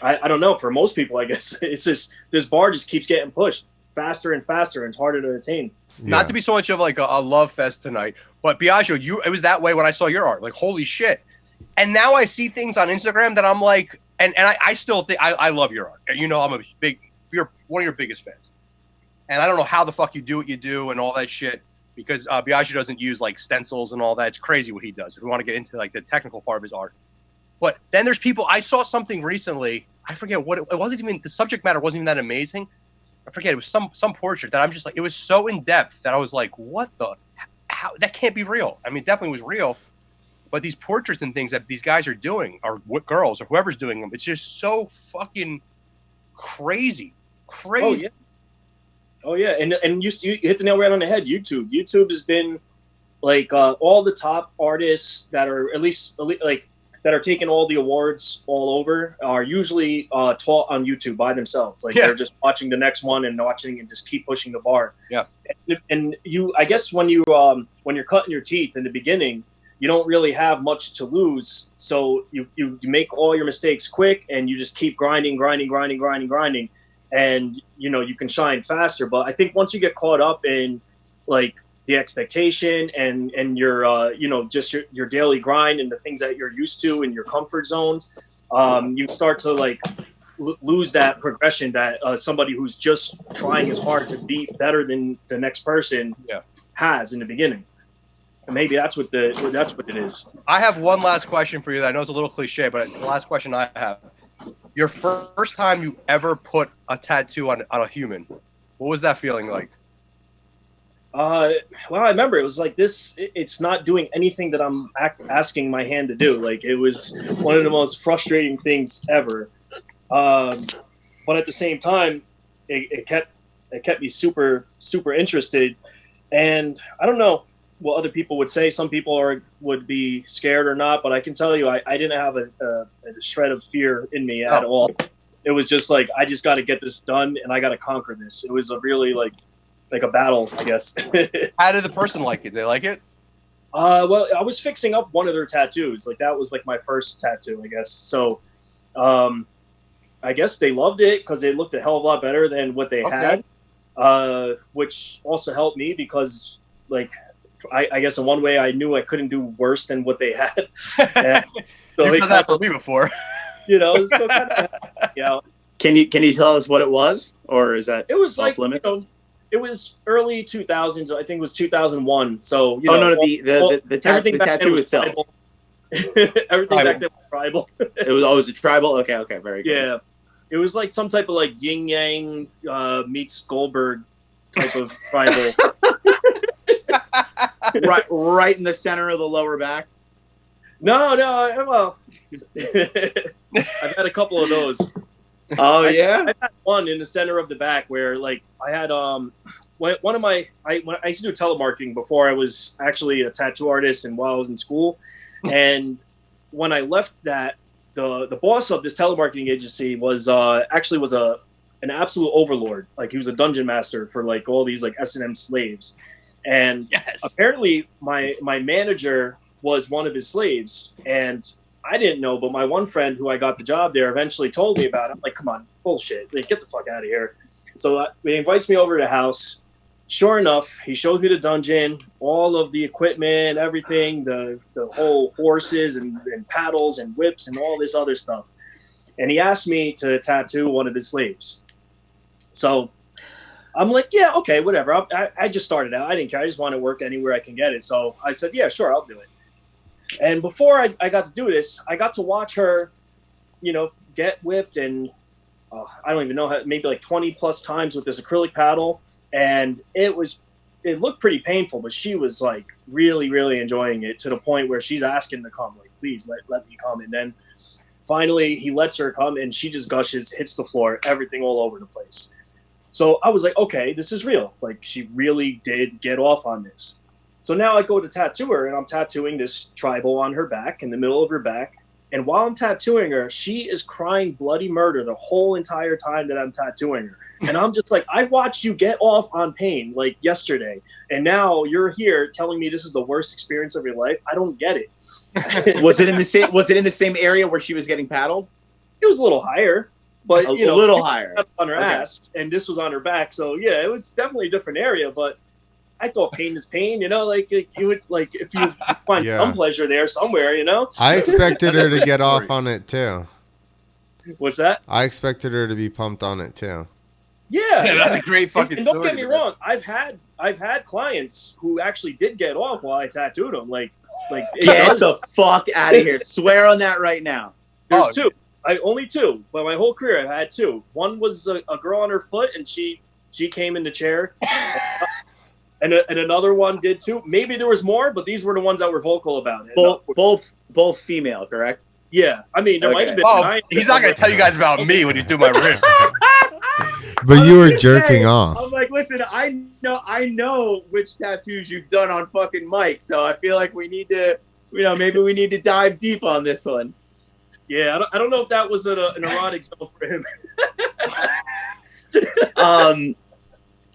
I don't know, for most people I guess it's just this bar just keeps getting pushed faster and faster, and it's harder to attain. Yeah. Not to be so much of like a love fest tonight, but Biagio, it was that way when I saw your art. Like holy shit. And now I see things on Instagram that I'm like, and I still think I love your art. I'm you're one of your biggest fans. And I don't know how the fuck you do what you do and all that shit, because Biagio doesn't use like stencils and all that. It's crazy what he does. If we want to get into like the technical part of his art. But then there's people, I saw something recently, I forget what it wasn't even, the subject matter wasn't even that amazing. I forget, it was some portrait that I'm just like, it was so in depth that I was like, what the, how, that can't be real. I mean, it definitely was real, but these portraits and things that these guys are doing, or what girls or whoever's doing them, it's just so fucking crazy. Oh yeah, oh yeah, and you hit the nail right on the head. YouTube has been like all the top artists that are at least like that are taking all the awards all over are usually taught on YouTube by themselves. Like they're just watching the next one and watching and just keep pushing the bar. Yeah. And you, I guess when you're cutting your teeth in the beginning, you don't really have much to lose. So you make all your mistakes quick and you just keep grinding. And, you know, you can shine faster. But I think once you get caught up in like the expectation and your, you know, just your daily grind and the things that you're used to in your comfort zones, you start to like lose that progression that somebody who's just trying as hard to be better than the next person has in the beginning. And maybe that's what it is. I have one last question for you that I know it's a little cliche, but it's the last question I have. Your first time you ever put a tattoo on a human, what was that feeling like? Well, I remember it was like this. It's not doing anything that I'm asking my hand to do. Like it was one of the most frustrating things ever. But at the same time, it kept me super interested. And I don't know what other people would say. Some people would be scared or not. But I can tell you, I didn't have a shred of fear in me at all. It was just like I just got to get this done and I got to conquer this. It was a really like a battle, I guess. How did the person like it? Did they like it? Well, I was fixing up one of their tattoos. Like that was like my first tattoo, I guess. So, I guess they loved it because it looked a hell of a lot better than what they had. Which also helped me because, like, I guess in one way I knew I couldn't do worse than what they had. So you've done that for me before. You know, so kind of, yeah. Can you tell us what it was, or is that it was off like limits? You know, it was early 2000s. I think it was 2001. So you know, the tattoo itself. Everything back then was tribal. It was a tribal. Okay, very good. Yeah, it was like some type of like yin yang meets Goldberg type of tribal. right in the center of the lower back. No. Well, I've had a couple of those. Oh yeah, I had one in the center of the back where like I had when I used to do telemarketing before I was actually a tattoo artist and while I was in school, and when I left that, the boss of this telemarketing agency was actually an absolute overlord. Like he was a dungeon master for like all these like S&M slaves, and apparently my manager was one of his slaves, and I didn't know, but my one friend who I got the job there eventually told me about it. I'm like, come on, bullshit. Like, get the fuck out of here. So he invites me over to the house. Sure enough, he shows me the dungeon, all of the equipment, everything, the whole horses and paddles and whips and all this other stuff. And he asked me to tattoo one of his slaves. So I'm like, yeah, okay, whatever. I just started out. I didn't care. I just want to work anywhere I can get it. So I said, yeah, sure, I'll do it. And before I got to do this, I got to watch her, you know, get whipped and I don't even know how, maybe like 20 plus times with this acrylic paddle. And it looked pretty painful, but she was like really, really enjoying it to the point where she's asking to come, like, please let me come. And then finally he lets her come and she just gushes, hits the floor, everything all over the place. So I was like, okay, this is real. Like she really did get off on this. So now I go to tattoo her, and I'm tattooing this tribal on her back, in the middle of her back. And while I'm tattooing her, she is crying bloody murder the whole entire time that I'm tattooing her. And I'm just like, I watched you get off on pain like yesterday, and now you're here telling me this is the worst experience of your life. I don't get it. Was it in the same area where she was getting paddled? It was a little higher, but a little higher on her ass, and this was on her back. So yeah, it was definitely a different area, but I thought pain is pain, you know, like you would, like if you find some pleasure there somewhere, you know. I expected her to get off on it too. What's that? I expected her to be pumped on it too. Yeah, that's a great fucking and story. Don't get me wrong, I've had clients who actually did get off while I tattooed them. Like get the fuck out of here! Swear on that right now. There's two. Only two, but my whole career I've had two. One was a girl on her foot, and she She came in the chair. And another one did too. Maybe there was more, but these were the ones that were vocal about it. Both female, correct? Yeah, I mean, there might have been. Oh, he's not gonna tell you guys about me when he's doing my wrist. But you were jerking off. I'm like, listen, I know which tattoos you've done on fucking Mike, so I feel like we need to, maybe we need to dive deep on this one. Yeah, I don't know if that was an erotic zone for him.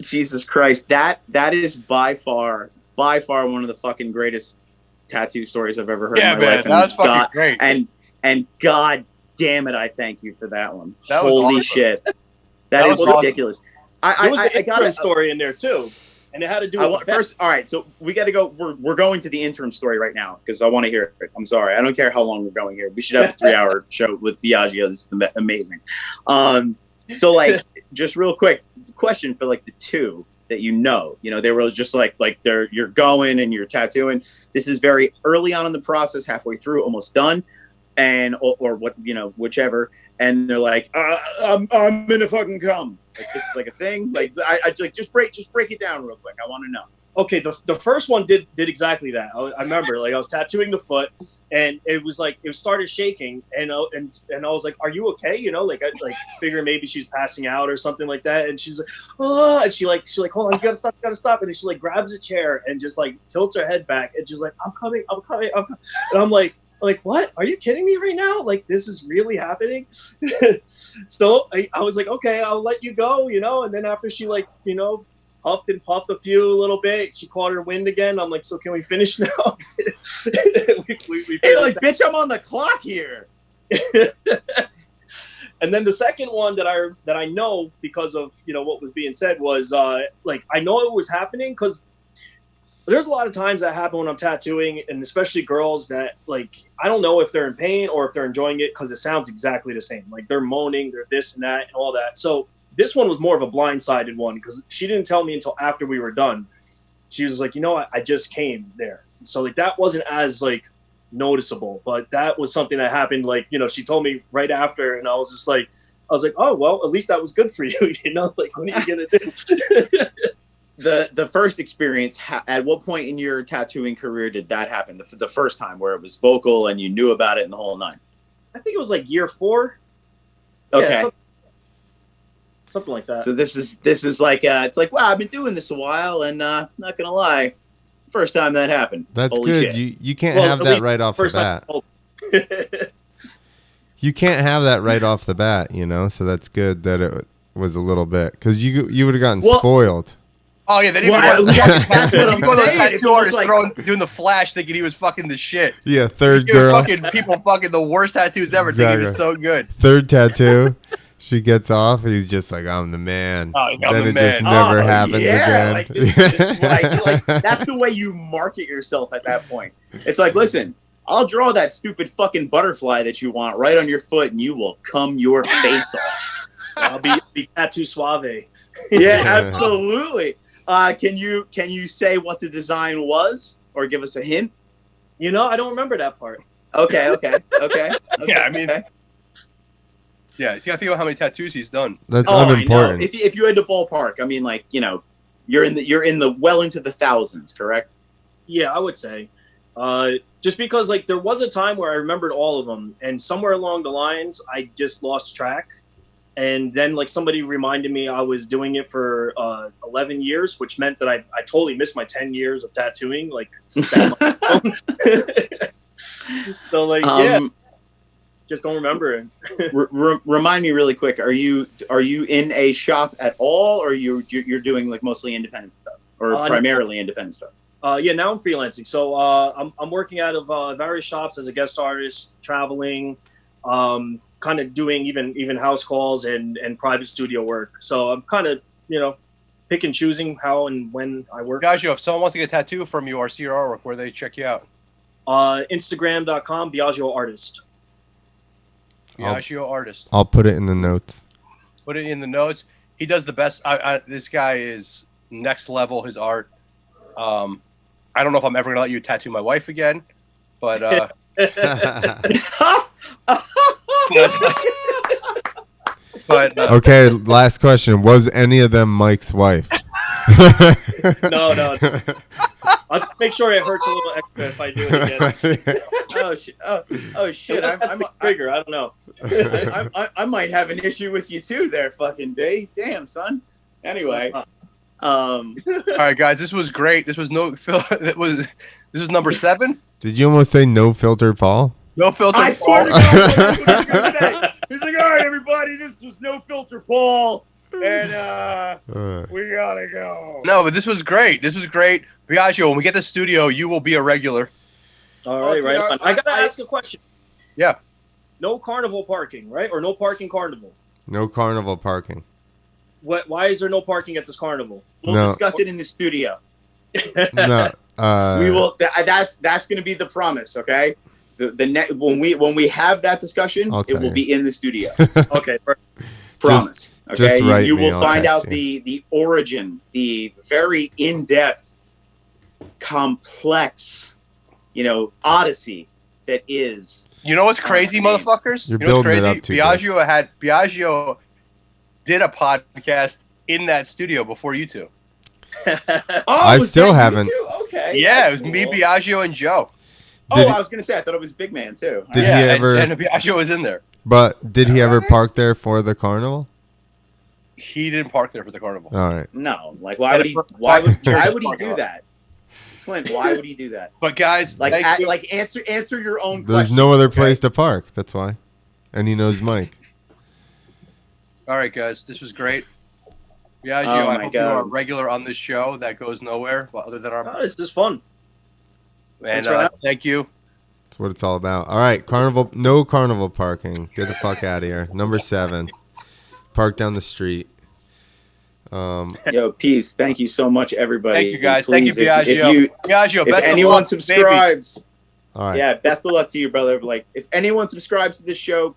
Jesus Christ, that is by far one of the fucking greatest tattoo stories I've ever heard in my life. Yeah, man, that was fucking great. And God damn it, I thank you for that one. That was Holy awesome. shit, that is ridiculous. There was I got a story in there too, and it had to do with first. All right, so we got to go. We're going to the interim story right now because I want to hear it. I'm sorry, I don't care how long we're going here. We should have a 3-hour show with Biagio. This is amazing. So like, just real quick, question for like the two that they were just like you're going and you're tattooing. This is very early on in the process, halfway through, almost done, and or what whichever. And they're like, I'm gonna fucking come. Like this is like a thing. Like I like just break it down real quick. I want to know. Okay, the first one did exactly that. I remember, like, I was tattooing the foot, and it was like it started shaking, and I was like, "Are you okay?" Like I figure maybe she's passing out or something like that, and she's like, "Oh," and she like, "Hold on, you gotta stop," and then she like grabs a chair and just like tilts her head back, and she's like, "I'm coming," and I'm like, what? Are you kidding me right now? Like, this is really happening? So I was like, okay, I'll let you go, and then after she like, huffed and puffed a few little bit, she caught her wind again. I'm like, so can we finish now? we hey, like, bitch, I'm on the clock here. And then the second one that I know because of, what was being said was, like, I know it was happening because there's a lot of times that happen when I'm tattooing, and especially girls that, like, I don't know if they're in pain or if they're enjoying it because it sounds exactly the same. Like, they're moaning, they're this and that and all that. So this one was more of a blindsided one because she didn't tell me until after we were done. She was like, I just came there. So, like, that wasn't as, like, noticeable, but that was something that happened. Like, she told me right after, and I was like, oh, well, at least that was good for you. Like, what are you going to do? The first experience, at what point in your tattooing career did that happen? The first time where it was vocal and you knew about it and the whole nine? I think it was like year 4. Okay. Yeah, something like that. So this is like, it's like, wow, I've been doing this a while, and not going to lie, first time that happened. That's Holy good. Shit. You can't have that right off the bat. You can't have that right off the bat, so that's good that it was a little bit, because you would have gotten spoiled. Oh yeah, then that's what I'm saying. Tattoo artist doing the flash, thinking he was fucking the shit. Yeah, third girl. People fucking the worst tattoos ever, thinking he was so good. Third tattoo, she gets off. He's just like, I'm the man. Then it just never happens again. Like, this is what I do. Like, that's the way you market yourself at that point. It's like, listen, I'll draw that stupid fucking butterfly that you want right on your foot, and you will cum your face off. I'll be tattoo suave. Yeah, absolutely. Can you say what the design was, or give us a hint? I don't remember that part. Okay. Yeah, I mean, yeah, you gotta think about how many tattoos he's done. That's unimportant. If you had to ballpark, I mean, like, you're in the well into the thousands, correct? Yeah, I would say. Just because, like, there was a time where I remembered all of them, and somewhere along the lines, I just lost track. And then, like, somebody reminded me I was doing it for 11 years, which meant that I totally missed my 10 years of tattooing. Like, so, like, just don't remember it. Remind me really quick. Are you in a shop at all, or you're doing, like, mostly independent stuff, or primarily independent stuff? Yeah, now I'm freelancing. So I'm working out of various shops as a guest artist, traveling. Kind of doing even house calls and private studio work. So I'm kind of, pick and choosing how and when I work. Biagio, if someone wants to get a tattoo from you or see your artwork, where they check you out? Instagram.com, Biagio Artist. Biagio Artist. I'll put it in the notes. Put it in the notes. He does the best. This guy is next level, his art. I don't know if I'm ever going to let you tattoo my wife again, but... But Okay, last question. Was any of them Mike's wife? No. I'll just make sure it hurts a little extra if I do it again. Oh shit! Unless that's the trigger. I don't know. I might have an issue with you too, there, fucking Dave. Damn, son. Anyway, all right, guys, this was great. This was this was number 7. Did you almost say no filter, Paul? No filter. I swear to God, that's what I was gonna say. He's like, all right, everybody, this was no filter, Paul, and we gotta go. No, but this was great. This was great. Biagio, when we get the studio, you will be a regular. All right, dude, right on. I gotta ask a question. Yeah. No carnival parking, right? Or no parking carnival? No carnival parking. What? Why is there no parking at this carnival? We'll discuss it in the studio. No. We will. That's going to be the promise. Okay. When we have that discussion, it will be in the studio. Okay. Promise. Okay. Just write you me, will I'll find text out you. the origin, the very in-depth, complex, odyssey that is. You know what's crazy, motherfuckers? You're you know what's building it crazy? up too Biagio did a podcast in that studio before you two. I still haven't. Okay. Yeah, it was cool. me, Biagio, and Joe. I was gonna say I thought it was Big Man too. Did Yeah, he ever? And Biagio was in there. But did he ever park there for the carnival? He didn't park there for the carnival. All right. No, like why would he? Why would he do that? Clint, why would he do that? But guys, Answer your own question. There's no other place to park. That's why. And he knows Mike. All right, guys, this was great. Biagio, Oh I my hope God. you are a regular on this show that goes nowhere other than our. Oh, this is fun. And Thanks for having thank you. That's what it's all about. All right, carnival. No carnival parking. Get the fuck out of here. Number 7. Park down the street. Yo, peace. Thank you so much, everybody. Thank you, guys. Please, Thank you, Biagio. Biagio, if best of anyone luck, subscribes, All right. yeah, best of luck to you, brother. Like, if anyone subscribes to this show,